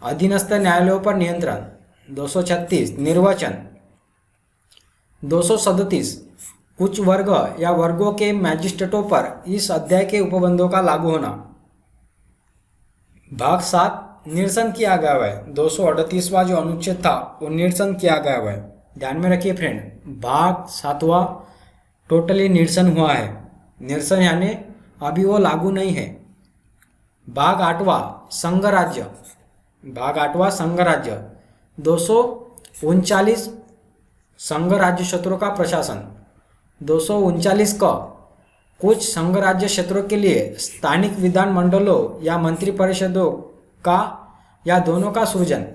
अधीनस्थ न्यायालयों पर नियंत्रण। 236 निर्वाचन। 237 कुछ वर्ग या वर्गों के मैजिस्ट्रेटों पर इस अध्याय के उपबंधों का लागू होना। भाग 7 निरसन किया गया है। 238वां जो अनुच्छेद था वो निरसन किया गया है। ध्यान में रखिए फ्रेंड, भाग 7वां टोटली निरसन हुआ है। निरसन यानी अभी वो लागू नहीं है। भाग 8वां संघ राज्य। भाग 8वां संघ राज्य। 239 संघ राज्य क्षेत्रों का प्रशासन। 239 क कुछ संघ राज्य क्षेत्रों के लिए स्थानिक विधान मंडलों या मंत्री परिषदों का या दोनों का सृजन।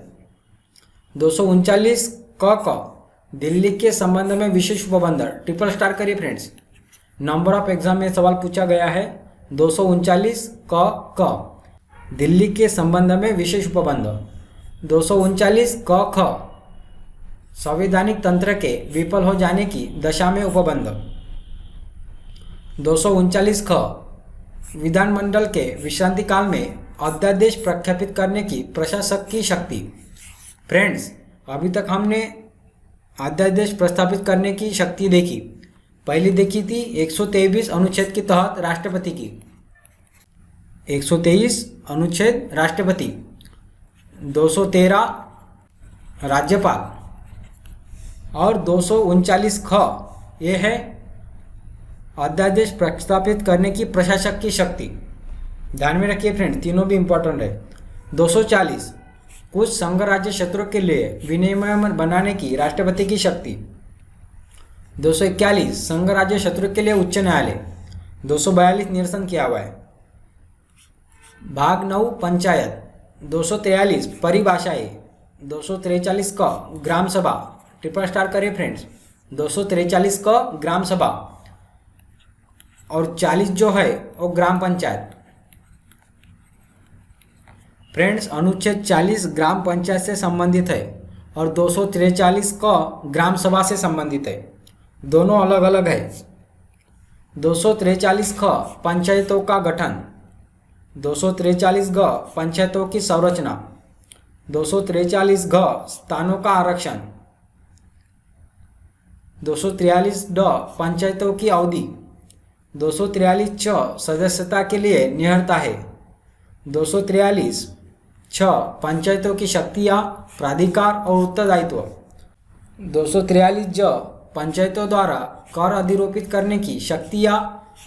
239 क दिल्ली के संबंध में विशेष उपबंध। ट्रिपल स्टार करिए फ्रेंड्स, नंबर ऑफ एग्जाम में सवाल पूछा गया है। 239 क दिल्ली के संबंध में विशेष उपबंध। 239 ख संवैधानिक तंत्र के विफल हो जाने की दशा में उपबंध। 239 ख विधानमंडल के विश्रांति काल में अध्यादेश प्रख्यापित करने की प्रशासक की शक्ति। फ्रेंड्स, अभी तक हमने अध्यादेश प्रस्तापित करने की शक्ति देखी। पहली देखी थी 123 अनुच्छेद के तहत राष्ट्रपति की। 123 अनुच्छेद राष्ट्रपति, 213 राज्यपाल और 239 ख ये है अध्यादेश प्रस्तापित करने की प्रशासक की शक्ति। ध्यान में रखिए फ्रेंड, तीनों भी इंपॉर्टेंट है। 240 कुछ संघ राज्य क्षेत्रों के लिए विनियमन बनाने की राष्ट्रपति की शक्ति। 241 संघ राज्य क्षेत्रों के लिए उच्च न्यायालय। 242 निरसन किया हुआ है। भाग 9 पंचायत। 243 परिभाषाएं। 243 का ग्राम सभा। ट्रिपल स्टार करिए फ्रेंड्स, 243 का ग्राम सभा और 40 जो है वो ग्राम पंचायत। फ्रेंड्स, अनुच्छेद 40 ग्राम पंचायत से संबंधित है और 243 का ग्राम सभा से संबंधित है। दोनों अलग अलग है। 243 ख पंचायतों का गठन। 243 ग पंचायतों की संरचना। 243 घ स्थानों का आरक्षण। 243 ड पंचायतों की अवधि। 243 च सदस्यता के लिए निहरता है। 243 छ पंचायतों की शक्तियाँ, प्राधिकार और उत्तरदायित्व। 243 ज पंचायतों द्वारा कर अधिरोपित करने की शक्तियाँ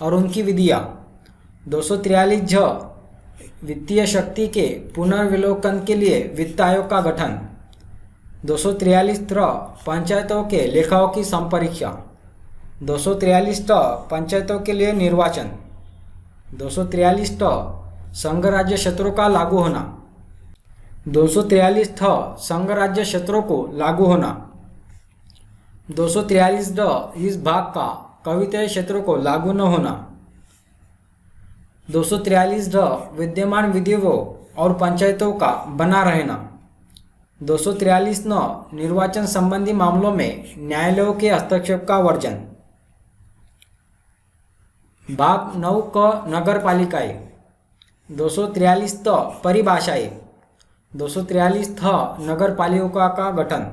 और उनकी विधियाँ। 243 झ वित्तीय शक्ति के पुनर्विलोकन के लिए वित्त आयोग का गठन। 243 त्र पंचायतों के लेखाओं की संपरीक्षा। 243 ट पंचायतों के लिए निर्वाचन। 243 ट संघ राज्य क्षेत्रों का लागू होना। 243 ठ संघ राज्य क्षेत्रों को लागू होना। 243 ड इस भाग का कवितेय क्षेत्रों को लागू न होना। 243 ड विद्यमान विधियों और पंचायतों का बना रहना। 243 न निर्वाचन संबंधी मामलों में न्यायालयों के हस्तक्षेप का वर्जन। भाग 9 क नगर पालिकाएं। 243 त परिभाषाएं। 243 थ नगर पालिका का गठन।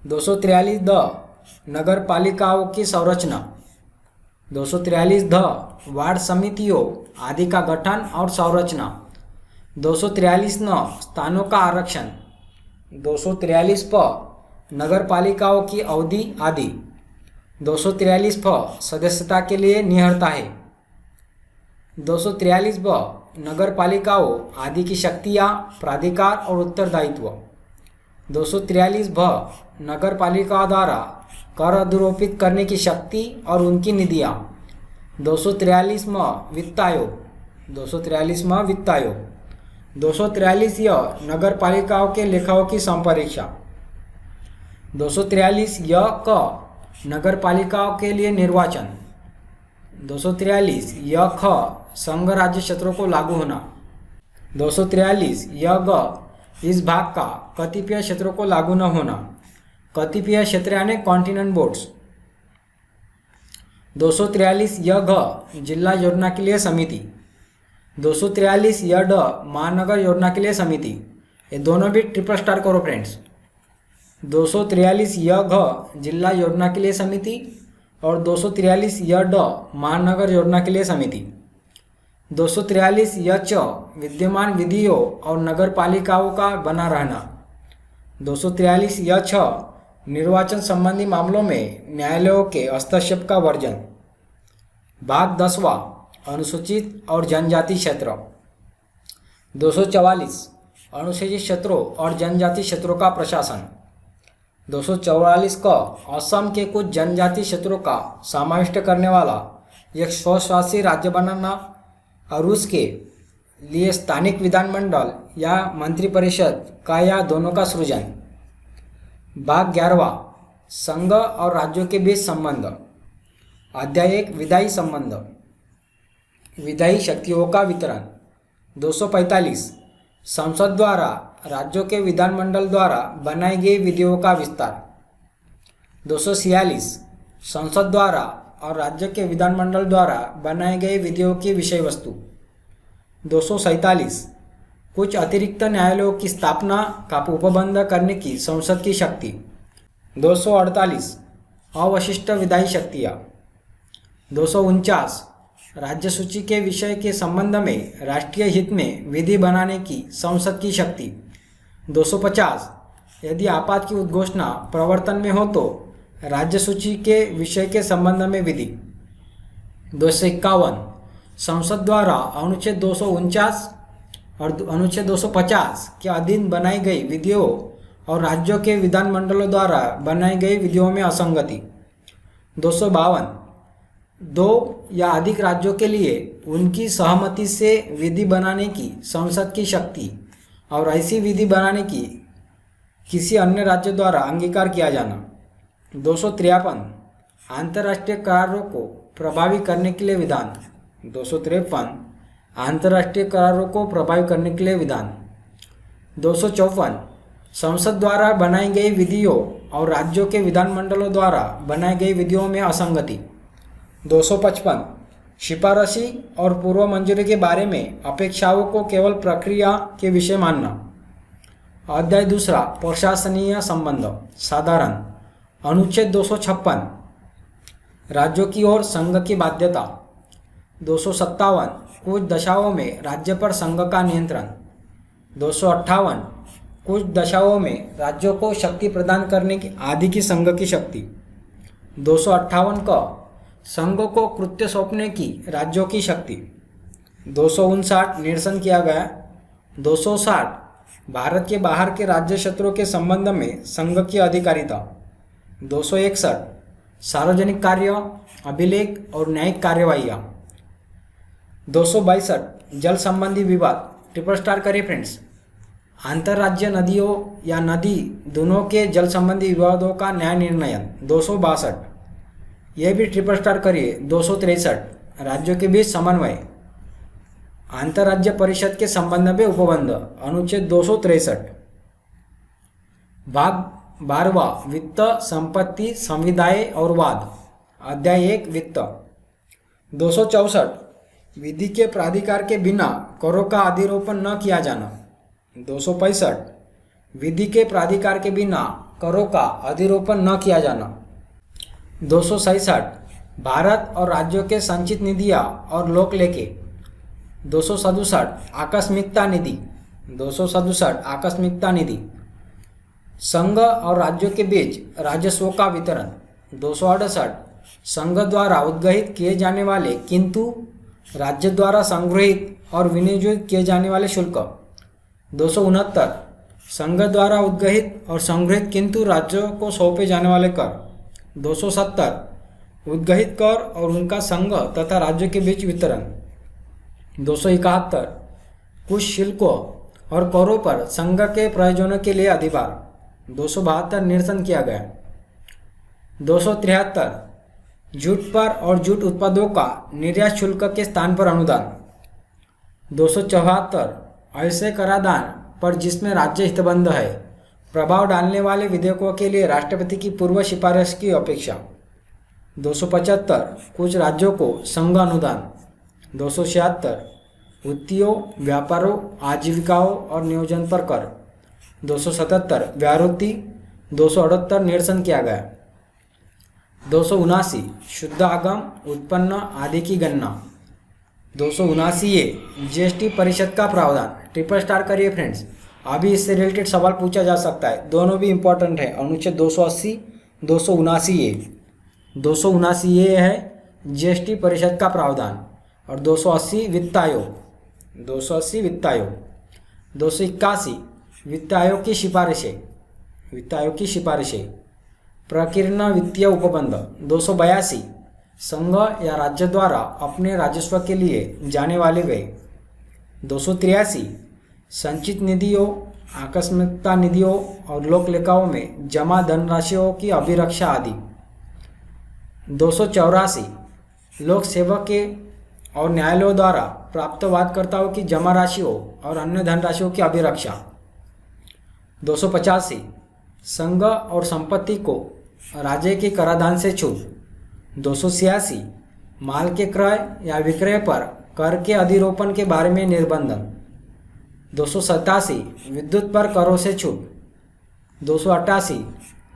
243 द नगर पालिकाओं की संरचना। 243 ध वार्ड समितियों आदि का गठन और संरचना। 243 न स्थानों का आरक्षण। 243 प नगर पालिकाओं की अवधि आदि। 243 फ सदस्यता के लिए निहरता है। 243 ब नगर पालिकाओं आदि की शक्तियाँ, प्राधिकार और उत्तरदायित्व। 243 भ नगर पालिका द्वारा कर अधिरोपित करने की शक्ति और उनकी निधियाँ। 243 वित्त आयोग। 243 वित्त आयोग। 243 य नगर पालिकाओं के लेखाओं की संपरीक्षा। 243 य क नगर पालिकाओं के लिए निर्वाचन। 243 य ख संघ राज्य क्षेत्रों को लागू होना। 243 य ग इस भाग का कतिपय क्षेत्रों को लागू न होना। कतिपय क्षेत्र यानी कॉन्टिनेंट बोर्ड्स। 243 य घ जिला योजना के लिए समिति। 243 य ड महानगर योजना के लिए समिति। ये दोनों भी ट्रिपल स्टार करो फ्रेंड्स। 243 य घ जिला योजना के लिए समिति और 243 य ड महानगर योजना के लिए समिति। 243 य च विद्यमान विधियों और नगर पालिकाओं का बना रहना। 243 य छ निर्वाचन संबंधी मामलों में न्यायालयों के हस्तक्षेप का वर्जन। भाग 10वां अनुसूचित और जनजाति क्षेत्र। 244 अनुसूचित क्षेत्रों और जनजाति क्षेत्रों का प्रशासन। 244 क असम के कुछ जनजाति क्षेत्रों का समाविष्ट करने वाला एक स्वशासी राज्य बनाना और उसके लिए स्थानिक विधानमंडल या मंत्रिपरिषद का या दोनों का सृजन। भाग 11वां संघ और राज्यों के बीच संबंध। अध्याय 1 विधायी संबंध। विधायी शक्तियों का वितरण। 245 संसद द्वारा राज्यों के विधानमंडल द्वारा बनाई गई विधियों का विस्तार। 246 संसद द्वारा और राज्य के विधानमंडल द्वारा बनाए गए विधियों की विषय वस्तु। 247 कुछ अतिरिक्त न्यायालयों की स्थापना का उपबंध करने की संसद की शक्ति। 248 अवशिष्ट विधायी शक्तियाँ। 249 राज्य सूची के विषय के संबंध में राष्ट्रीय हित में विधि बनाने की संसद की शक्ति। 250 यदि आपात की उद्घोषणा प्रवर्तन में हो तो राज्य सूची के विषय के संबंध में विधि। 251 संसद द्वारा अनुच्छेद 249 और अनुच्छेद 250 के अधीन बनाई गई विधियों और राज्यों के विधानमंडलों द्वारा बनाई गई विधियों में असंगति। 252 दो या अधिक राज्यों के लिए उनकी सहमति से विधि बनाने की संसद की शक्ति और ऐसी विधि बनाने की किसी अन्य राज्य द्वारा अंगीकार किया जाना। 253 अंतर्राष्ट्रीय करारों को प्रभावी करने के लिए विधान। 253 अंतर्राष्ट्रीय करारों को प्रभावी करने के लिए विधान। 254 संसद द्वारा बनाई गई विधियों और राज्यों के विधानमंडलों द्वारा बनाई गई विधियों में असंगति। 255 सिफारशी और पूर्व मंजूरी के बारे में अपेक्षाओं को केवल प्रक्रिया के विषय मानना। अध्याय 2 प्रशासनीय संबंध साधारण। अनुच्छेद 256 राज्यों की ओर संघ की बाध्यता। 257 कुछ दशाओं में राज्य पर संघ का नियंत्रण। 258 कुछ दशाओं में राज्यों को शक्ति प्रदान करने की आदि की संघ की शक्ति। 258 का संघ को कृत्य सौंपने की राज्यों की शक्ति। 259 निरसन किया गया। 260 भारत के बाहर के राज्य क्षेत्रों के संबंध में संघ की अधिकारिता। 261 सार्वजनिक कार्य, अभिलेख और न्यायिक कार्यवाहियाँ। 262 जल संबंधी विवाद। ट्रिपल स्टार करिए फ्रेंड्स। अंतर्राज्य नदियों या नदी दोनों के जल संबंधी विवादों का न्याय निर्णयन। 262 यह भी ट्रिपल स्टार करिए। 263 राज्यों के बीच समन्वय। अंतर्राज्य परिषद के संबंध में उपबंध। अनुच्छेद 263। भाग 12वां वित्त, संपत्ति, संविदाएं और वाद। अध्याय 1 वित्त। 264 विधि के प्राधिकार के बिना करों का अधिरोपण न किया जाना। 265 विधि के प्राधिकार के बिना करों का अधिरोपण न किया जाना। 267 भारत और राज्यों के संचित निधियां और लोक लेखे। 267 आकस्मिकता निधि। 267 आकस्मिकता निधि। संघ और राज्यों के बीच राजस्व का वितरण। 268 संघ द्वारा उद्गहित किए जाने वाले किंतु राज्य द्वारा संग्रहित और विनियोजित किए जाने वाले शुल्क। 269 संघ द्वारा उद्गहित और संग्रहित किंतु राज्यों को सौंपे जाने वाले कर। 270 उद्गहित कर और उनका संघ तथा राज्यों के बीच वितरण। 271 कुछ शुल्कों और करों पर संघ के प्रयोजनों के लिए अधिभार। 272 निरसन किया गया। 273 जूट पर और जूट उत्पादों का निर्यात शुल्क के स्थान पर अनुदान। 274 ऐसे कराधान पर जिसमें राज्य हितबंध है प्रभाव डालने वाले विधेयकों के लिए राष्ट्रपति की पूर्व सिफारिश की अपेक्षा। 275 कुछ राज्यों को संघ अनुदान। 276 वित्तीयों, व्यापारों, आजीविकाओं और नियोजन पर कर। 277 व्यावृत्ति। 278 निरसन किया गया। 279 शुद्ध आगम, उत्पन्न आदि की गणना। 279 ये जीएसटी परिषद का प्रावधान। ट्रिपल स्टार करिए फ्रेंड्स, अभी इससे रिलेटेड सवाल पूछा जा सकता है, दोनों भी इंपॉर्टेंट है। अनुच्छेद 280 279 ये 279 ये है जीएसटी परिषद का प्रावधान और 280 वित्त आयोग। 280 वित्त आयोग। 281 वित्त आयोग की सिफारिशें। वित्त आयोग की सिफारिशें। प्रकीर्ण वित्तीय उपबंध। 282 संघ या राज्य द्वारा अपने राजस्व के लिए जाने वाले व्यय। 283 संचित निधियों, आकस्मिकता निधियों और लोक लेखाओं में जमा धनराशियों की अभिरक्षा आदि। 284 लोक सेवकों और न्यायालयों द्वारा प्राप्त वादकर्ताओं की जमा राशियों और अन्य धनराशियों की अभिरक्षा। 285 संघ और संपत्ति को राज्य के कराधान से छूट। 286 माल के क्रय या विक्रय पर कर के अधिरोपण के बारे में निर्बंधन। 287 विद्युत पर करों से छूट। 288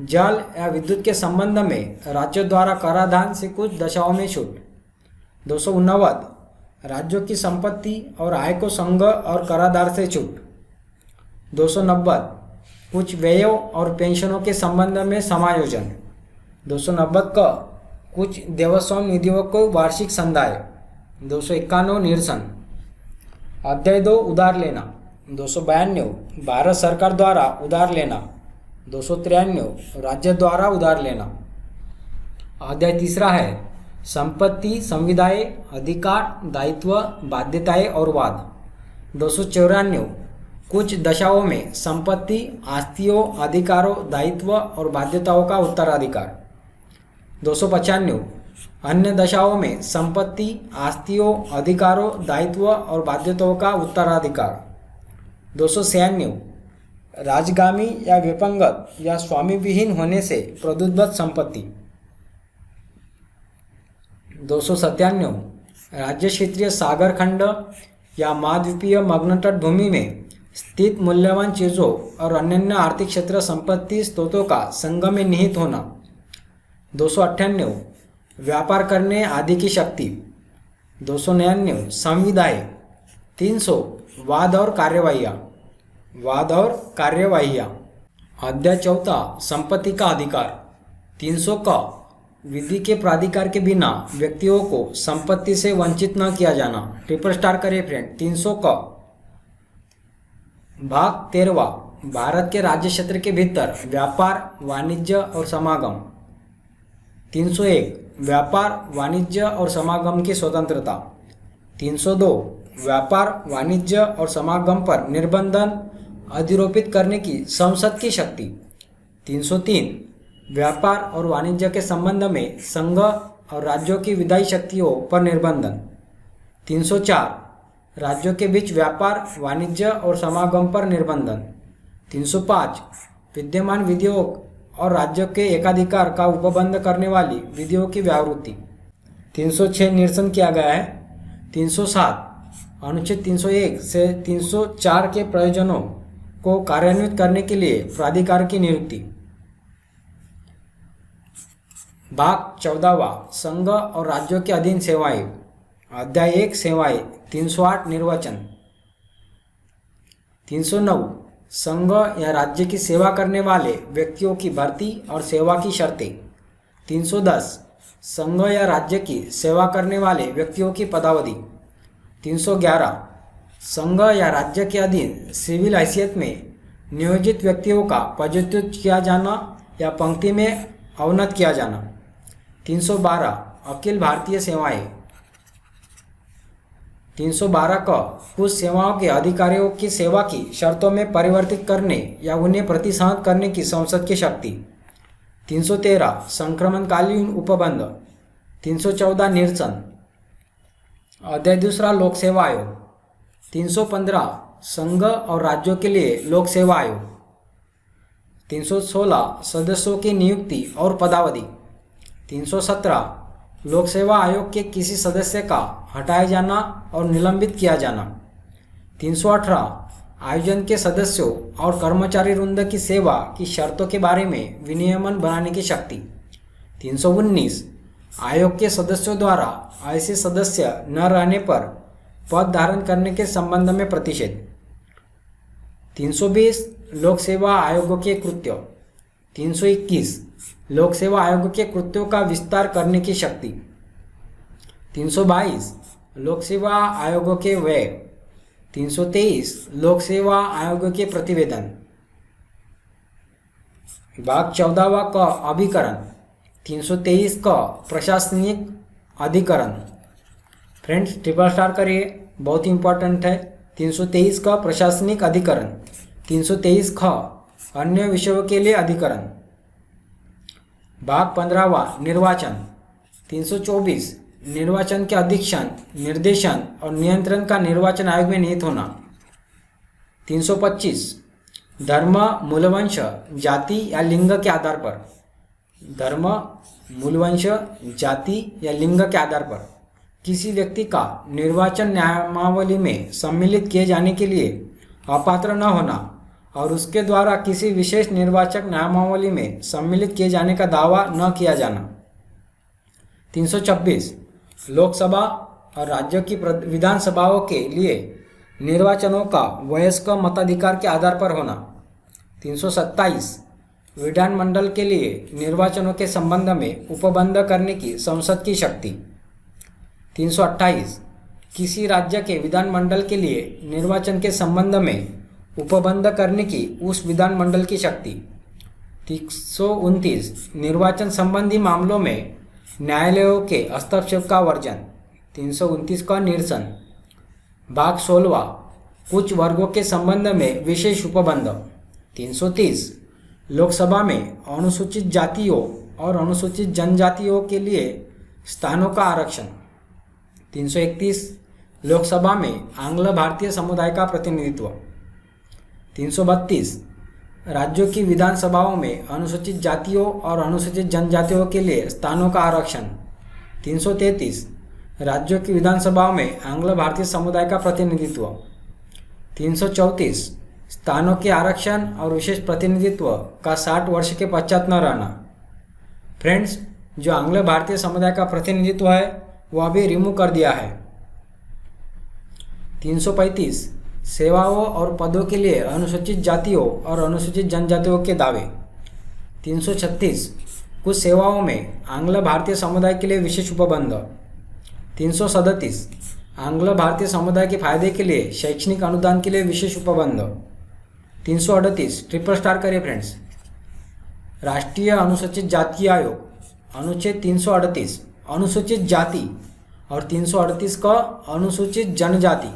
जल या विद्युत के संबंध में राज्य द्वारा कराधान से कुछ दशाओं में छूट। 289 राज्यों की संपत्ति और आय को संघ और कराधान से छूट। 290 कुछ व्ययों और पेंशनों के संबंध में समायोजन। 290 का कुछ देवस्थान निधियों को वार्षिक संदाय। 291 निरसन। अध्याय 2 उधार लेना। 292 भारत सरकार द्वारा उधार लेना। 293 राज्य द्वारा उधार लेना। अध्याय 3 है संपत्ति, संविदाएं, अधिकार, दायित्व, बाध्यताएं और वाद। 294 कुछ दशाओं में संपत्ति, आस्तियों, अधिकारों, दायित्व और बाध्यताओं का उत्तराधिकार। 295 अन्य दशाओं में संपत्ति, आस्तियों, अधिकारों, दायित्व और बाध्यताओं का उत्तराधिकार। 296 राजगामी या विपंगत या स्वामी विहीन होने से प्रदुद्भव संपत्ति। 297 राज्य क्षेत्रीय सागर खंड या महाद्वीपीय मग्न तट भूमि में स्थित मूल्यवान चीज़ों और अन्य आर्थिक क्षेत्र संपत्ति स्रोतों का संघ में निहित होना। 298 व्यापार करने आदि की शक्ति। 299 संविदाएं। 300 वाद और कार्यवाहियाँ। वाद और कार्यवाहियाँ। अध्याय 4 संपत्ति का अधिकार। 300 का विधि के प्राधिकार के बिना व्यक्तियों को संपत्ति से वंचित न किया जाना। ट्रिपल स्टार करिए फ्रेंड। 300 का भाग 13 भारत के राज्य क्षेत्र के भीतर व्यापार, वाणिज्य और समागम। 301 व्यापार, वाणिज्य और समागम की स्वतंत्रता। 302 व्यापार, वाणिज्य और समागम पर निर्बंधन अधिरोपित करने की संसद की शक्ति। 303 व्यापार और वाणिज्य के संबंध में संघ और राज्यों की विधायी शक्तियों पर निर्बंधन। 304 राज्यों के बीच व्यापार, वाणिज्य और समागम पर निर्बंधन। 305 विद्यमान विधियों और राज्यों के एकाधिकार का उपबंध करने वाली विधियों की व्यावृत्ति। 306 निरसन किया गया है। 307 अनुच्छेद 301 से 304 के प्रयोजनों को कार्यान्वित करने के लिए प्राधिकार की नियुक्ति। भाग 14वां संघ और राज्यों के अधीन सेवाएं। अध्याय 1 सेवाएं। 308 निर्वाचन। 309 संघ या राज्य की सेवा करने वाले व्यक्तियों की भर्ती और सेवा की शर्तें। 310 संघ या राज्य की सेवा करने वाले व्यक्तियों की पदावधि। 311 संघ या राज्य के अधीन सिविल हैसियत में नियोजित व्यक्तियों का पदच्युत किया जाना या पंक्ति में अवनत किया जाना। 312 अखिल भारतीय सेवाएं। 312 का कुछ सेवाओं के अधिकारियों की सेवा की शर्तों में परिवर्तित करने या उन्हें प्रतिसाद करने की संसद की शक्ति। 313 संक्रमणकालीन उपबंध। 314 निरसन। अध्याय 2 लोक सेवा आयोग। 315 संघ और राज्यों के लिए लोक सेवा आयोग। 316 सदस्यों की नियुक्ति और पदावधि। 317 लोक सेवा आयोग के किसी सदस्य का हटाया जाना और निलंबित किया जाना। 318 आयोजन के सदस्यों और कर्मचारी वृंद की सेवा की शर्तों के बारे में विनियमन बनाने की शक्ति। 319 आयोग के सदस्यों द्वारा ऐसे सदस्य न रहने पर पद धारण करने के संबंध में प्रतिषेध। 320 लोक सेवा आयोग के कृत्य। 321 लोक सेवा आयोग के कृत्यों का विस्तार करने की शक्ति। 322 लोक सेवा आयोग के व्यय। 323 लोक सेवा आयोग के प्रतिवेदन। भाग 14वां का अभिकरण। 323 का प्रशासनिक अधिकरण। फ्रेंड्स ट्रिपल स्टार करिए, बहुत इंपॉर्टेंट है। 323 का प्रशासनिक अधिकरण। 323 का अन्य विषयों के लिए अधिकरण। भाग 15वां निर्वाचन। 324 निर्वाचन के अधीक्षण, निर्देशन और नियंत्रण का निर्वाचन आयोग में निहित होना। 325 धर्म, मूलवंश, जाति या लिंग के आधार पर। धर्म, मूलवंश, जाति या लिंग के आधार पर किसी व्यक्ति का निर्वाचन नियमावली में सम्मिलित किए जाने के लिए अपात्र न होना और उसके द्वारा किसी विशेष निर्वाचक नियमावली में सम्मिलित किए जाने का दावा न किया जाना। 326 लोकसभा और राज्यों की विधानसभाओं के लिए निर्वाचनों का वयस्क मताधिकार के आधार पर होना। 327 विधानमंडल के लिए निर्वाचनों के संबंध में उपबंध करने की संसद की शक्ति। 328 किसी राज्य के विधानमंडल के लिए निर्वाचन के संबंध में उपबंध करने की उस विधानमंडल की शक्ति। 329 निर्वाचन संबंधी मामलों में न्यायालयों के हस्तक्षेप का वर्जन। 329 का निरसन। भाग 16वां कुछ वर्गों के संबंध में विशेष उपबंध। 330 लोकसभा में अनुसूचित जातियों और अनुसूचित जनजातियों के लिए स्थानों का आरक्षण। 331 लोकसभा में आंग्ल भारतीय समुदाय का प्रतिनिधित्व। 332 राज्यों की विधानसभाओं में अनुसूचित जातियों और अनुसूचित जनजातियों के लिए स्थानों का आरक्षण। 333 राज्यों की विधानसभाओं में आंग्ल भारतीय समुदाय का प्रतिनिधित्व। 334 स्थानों के आरक्षण और विशेष प्रतिनिधित्व का 60 वर्ष के पश्चात न रहना। फ्रेंड्स, जो आंग्ल भारतीय समुदाय का प्रतिनिधित्व है वो अभी रिमूव कर दिया है। 335 सेवाओं और पदों के लिए अनुसूचित जातियों और अनुसूचित जनजातियों के दावे। 336 कुछ सेवाओं में आंग्ल भारतीय समुदाय के लिए विशेष उपबंध। 337 आंग्ल भारतीय समुदाय के फायदे के लिए शैक्षणिक अनुदान के लिए विशेष उपबंध। 338 ट्रिपल स्टार करिए फ्रेंड्स। राष्ट्रीय अनुसूचित जाति आयोग। अनुच्छेद 338 अनुसूचित जाति और 338 का अनुसूचित जनजाति।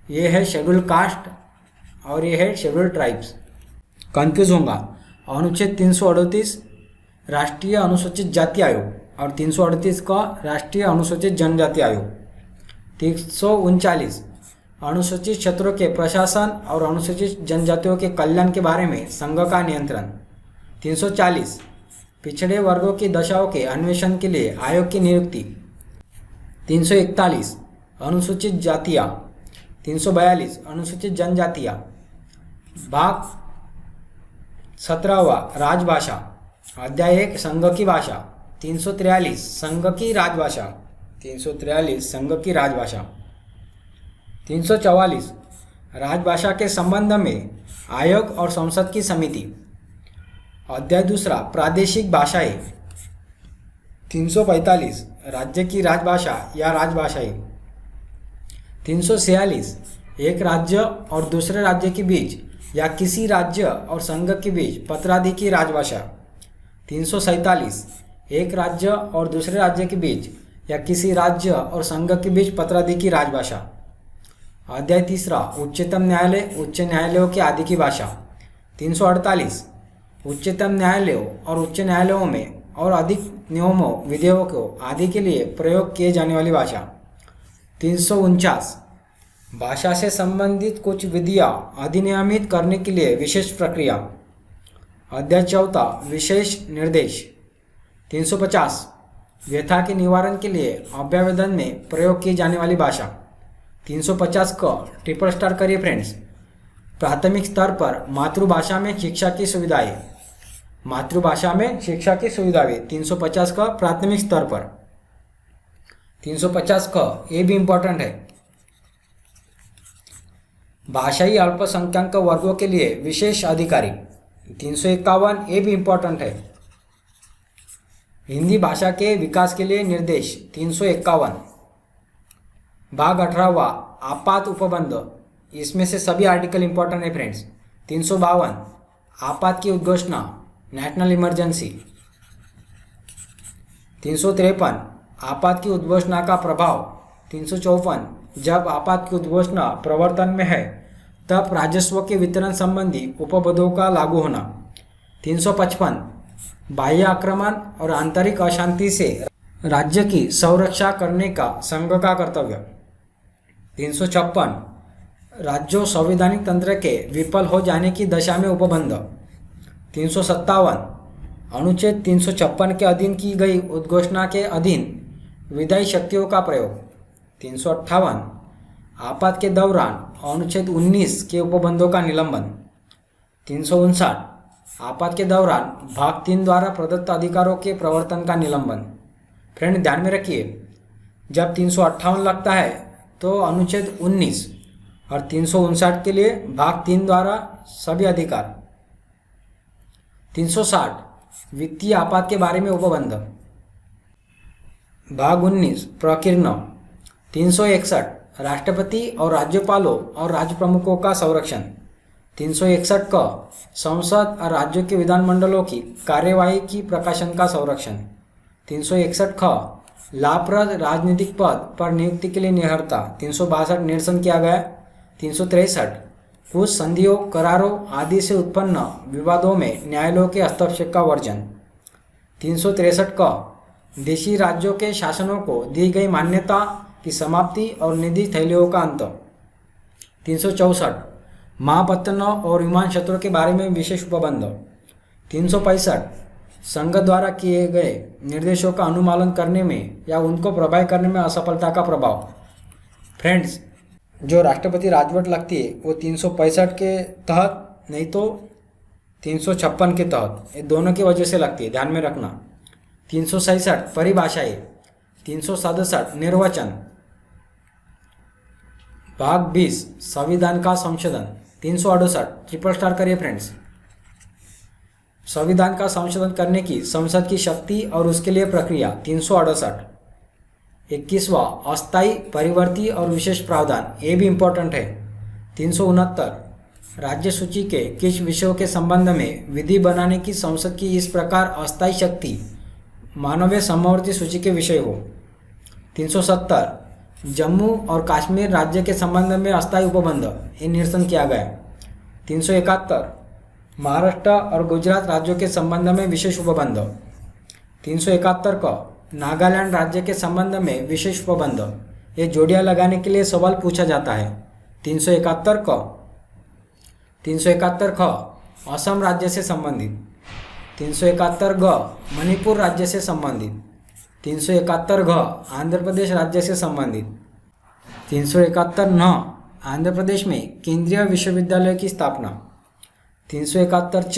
ये है शेड्यूल कास्ट और ये है शेड्यूल ट्राइब्स। कंफ्यूज होगा। अनुच्छेद 338 राष्ट्रीय अनुसूचित जाति आयोग और 338 का राष्ट्रीय अनुसूचित जनजाति आयोग। 339 अनुसूचित क्षेत्रों के प्रशासन और अनुसूचित जनजातियों के कल्याण के बारे में संघ का नियंत्रण। 340 पिछड़े वर्गों की दशाओं के अन्वेषण के लिए आयोग की नियुक्ति। 341 अनुसूचित जातियाँ। 342 अनुसूचित जनजातियाँ। भाग 17वां राजभाषा। अध्याय 1 संघ की भाषा। 343 संघ की राजभाषा। 343 संघ की राजभाषा। 344 राजभाषा के संबंध में आयोग और संसद की समिति। अध्याय 2 प्रादेशिक भाषाएं। 345 राज्य की राजभाषा या राजभाषाएं। 346 एक राज्य और दूसरे राज्य के बीच या किसी राज्य और संघ के बीच पत्रादि की राजभाषा। 347 एक राज्य और दूसरे राज्य के बीच या किसी राज्य और संघ के बीच पत्रादि की राजभाषा। अध्याय 3 उच्चतम न्यायालय, उच्च न्यायालयों के आदि की भाषा। 348 उच्चतम न्यायालयों और उच्च न्यायालयों में और अधिक नियमों, विधेयकों आदि के लिए प्रयोग किए जाने वाली भाषा। 349 भाषा से संबंधित कुछ विधियाँ अधिनियमित करने के लिए विशेष प्रक्रिया। अध्याय 14 विशेष निर्देश। 350 व्यथा के निवारण के लिए अभ्यावेदन में प्रयोग की जाने वाली भाषा। 350 का ट्रिपल स्टार करिए फ्रेंड्स। प्राथमिक स्तर पर मातृभाषा में शिक्षा की सुविधाएं। मातृभाषा में शिक्षा की सुविधाएं 350 का प्राथमिक स्तर पर। 350 का ये भी इम्पोर्टेंट है, भाषाई अल्पसंख्यक वर्गों के लिए विशेष अधिकारी। 351 ये भी इम्पोर्टेंट है, हिंदी भाषा के विकास के लिए निर्देश। 351 भाग 18वां आपात उपबंध। इसमें से सभी आर्टिकल इम्पोर्टेंट है फ्रेंड्स। 352 आपात की उद्घोषणा, नेशनल इमरजेंसी। 353 आपात की उद्घोषणा का प्रभाव। 354 जब आपात की उद्घोषणा प्रवर्तन में है तब राजस्व के वितरण संबंधी उपबंधों का लागू होना। 355 बाह्य आक्रमण और आंतरिक अशांति से राज्य की संरक्षा करने का संघ का कर्तव्य। 356 राज्यों संवैधानिक तंत्र के विफल हो जाने की दशा में उपबंध। 357 अनुच्छेद 356 के अधीन की गई उद्घोषणा के अधीन विधायी शक्तियों का प्रयोग। 358 आपात के दौरान अनुच्छेद 19 के उपबंधों का निलंबन। 359 आपात के दौरान भाग 3 द्वारा प्रदत्त अधिकारों के प्रवर्तन का निलंबन। फ्रेंड ध्यान में रखिए, जब 358 लगता है तो अनुच्छेद 19 और 359 के लिए भाग 3 द्वारा सभी अधिकार। 360 वित्तीय आपात के बारे में उपबंध। भाग 19 प्रकीर्ण। 361 राष्ट्रपति और राज्यपालों और राज्य प्रमुखों का संरक्षण। 361 का संसद और राज्यों के विधानमंडलों की कार्यवाही की प्रकाशन का संरक्षण। 361 का लाभप्रद राजनीतिक पद पर नियुक्ति के लिए निहरता। 362 निरसन किया गया। 363 कुछ संधियों, करारों आदि से उत्पन्न विवादों में न्यायालयों के हस्तक्षेप का वर्जन। 363 का देशी राज्यों के शासनों को दी गई मान्यता की समाप्ति और निधि थैलियों का अंत। 364 महापत्तनों और विमान क्षेत्रों के बारे में विशेष उपबंध। 365 संघ द्वारा किए गए निर्देशों का अनुपालन करने में या उनको प्रभावी करने में असफलता का प्रभाव। फ्रेंड्स जो राष्ट्रपति राजवट लगती है वो 365 के तहत नहीं तो 356 के तहत, ये दोनों की वजह से लगती है, ध्यान में रखना। 367 परिभाषाएं। 367 निर्वचन। भाग 20 संविधान का संशोधन। 368 ट्रिपल स्टार करिए फ्रेंड्स। संविधान का संशोधन करने की संसद की शक्ति और उसके लिए प्रक्रिया। 368 21वां अस्थायी, परिवर्ती और विशेष प्रावधान, ये भी इम्पोर्टेंट है। 369 राज्य सूची के किस विषयों के संबंध में विधि बनाने की संसद की इस प्रकार अस्थायी शक्ति मानवीय समवर्ती सूची के विषय हो। 370 जम्मू और कश्मीर राज्य के संबंध में अस्थायी उपबंध, ये निरसन किया गया। 371 महाराष्ट्र और गुजरात राज्यों के संबंध में विशेष उपबंध। 371 का नागालैंड राज्य के संबंध में विशेष उपबंध, ये जोड़ियाँ लगाने के लिए सवाल पूछा जाता है। 371 का असम राज्य से संबंधित। 371 ग मणिपुर राज्य से संबंधित। 371 घ आंध्र प्रदेश राज्य से संबंधित। 371 न आंध्र प्रदेश में केंद्रीय विश्वविद्यालय की स्थापना। 371 च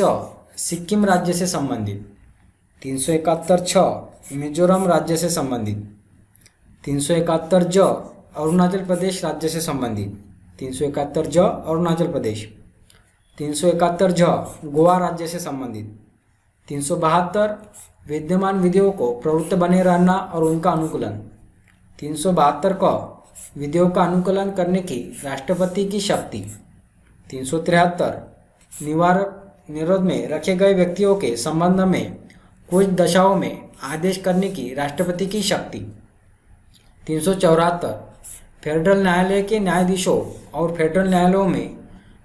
सिक्किम राज्य से संबंधित। 371 छ मिजोरम राज्य से संबंधित। 371 ज अरुणाचल प्रदेश राज्य से संबंधित। 371 ज अरुणाचल प्रदेश। 371 झ गोवा राज्य से संबंधित। 372 विद्यमान विधियों को प्रवृत्त बने रहना और उनका अनुकूलन। 372 क विधियों का अनुकूलन करने की राष्ट्रपति की शक्ति। 373 निरोध में रखे गए व्यक्तियों के संबंध में कुछ दशाओं में आदेश करने की राष्ट्रपति की शक्ति। 374 फेडरल न्यायालय के न्यायाधीशों और फेडरल न्यायालयों में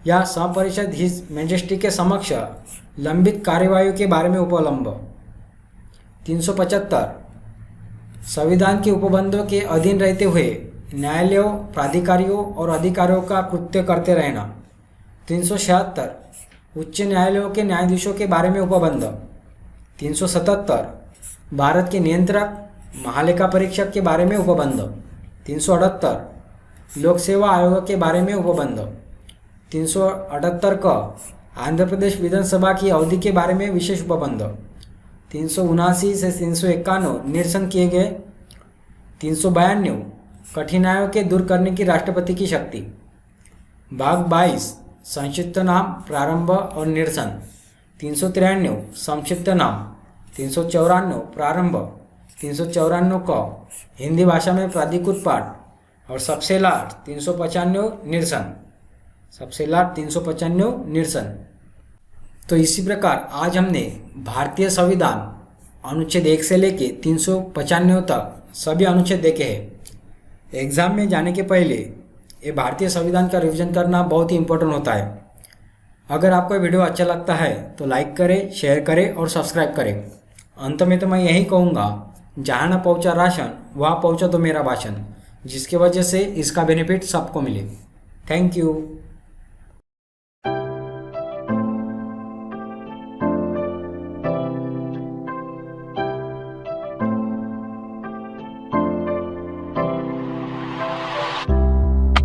या संपरिषद हिज मैजेस्टी के समक्ष लंबित कार्यवाही के बारे में उपलम्ब। 375 संविधान के उपबंधों के अधीन रहते हुए न्यायालयों, प्राधिकारियों और अधिकारियों का कृत्य करते रहना। 376 उच्च न्यायालयों के न्यायाधीशों के बारे में उपबंध। 377 भारत के नियंत्रक महालेखा परीक्षक के बारे में उपबंध। 378 लोक सेवा आयोग के बारे में उपबंध। 378 क आंध्र प्रदेश विधानसभा की अवधि के बारे में विशेष उपबंध। 379 से 351 निरसन किए गए। 392 कठिनाइयों के दूर करने की राष्ट्रपति की शक्ति। भाग 22 संक्षिप्त नाम, प्रारंभ और निरसन। 393 संक्षिप्त नाम। 394 प्रारंभ। 394 क हिंदी भाषा में प्राधिकृत पाठ और सबसे लास्ट 395 निरसन। सबसे लास्ट 395 निरसन। तो इसी प्रकार आज हमने भारतीय संविधान अनुच्छेद 1 से लेके 395 तक सभी अनुच्छेद देखे हैं। एग्जाम में जाने के पहले ये भारतीय संविधान का रिवीजन करना बहुत ही इम्पोर्टेंट होता है। अगर आपको ये वीडियो अच्छा लगता है तो लाइक करें, शेयर करें और सब्सक्राइब करें। अंत में तो मैं यही कहूँगा, जहाँ ना पहुँचा राशन वहाँ पहुँचा तो मेरा भाषण, जिसकी वजह से इसका बेनिफिट सबको मिले। Thank you.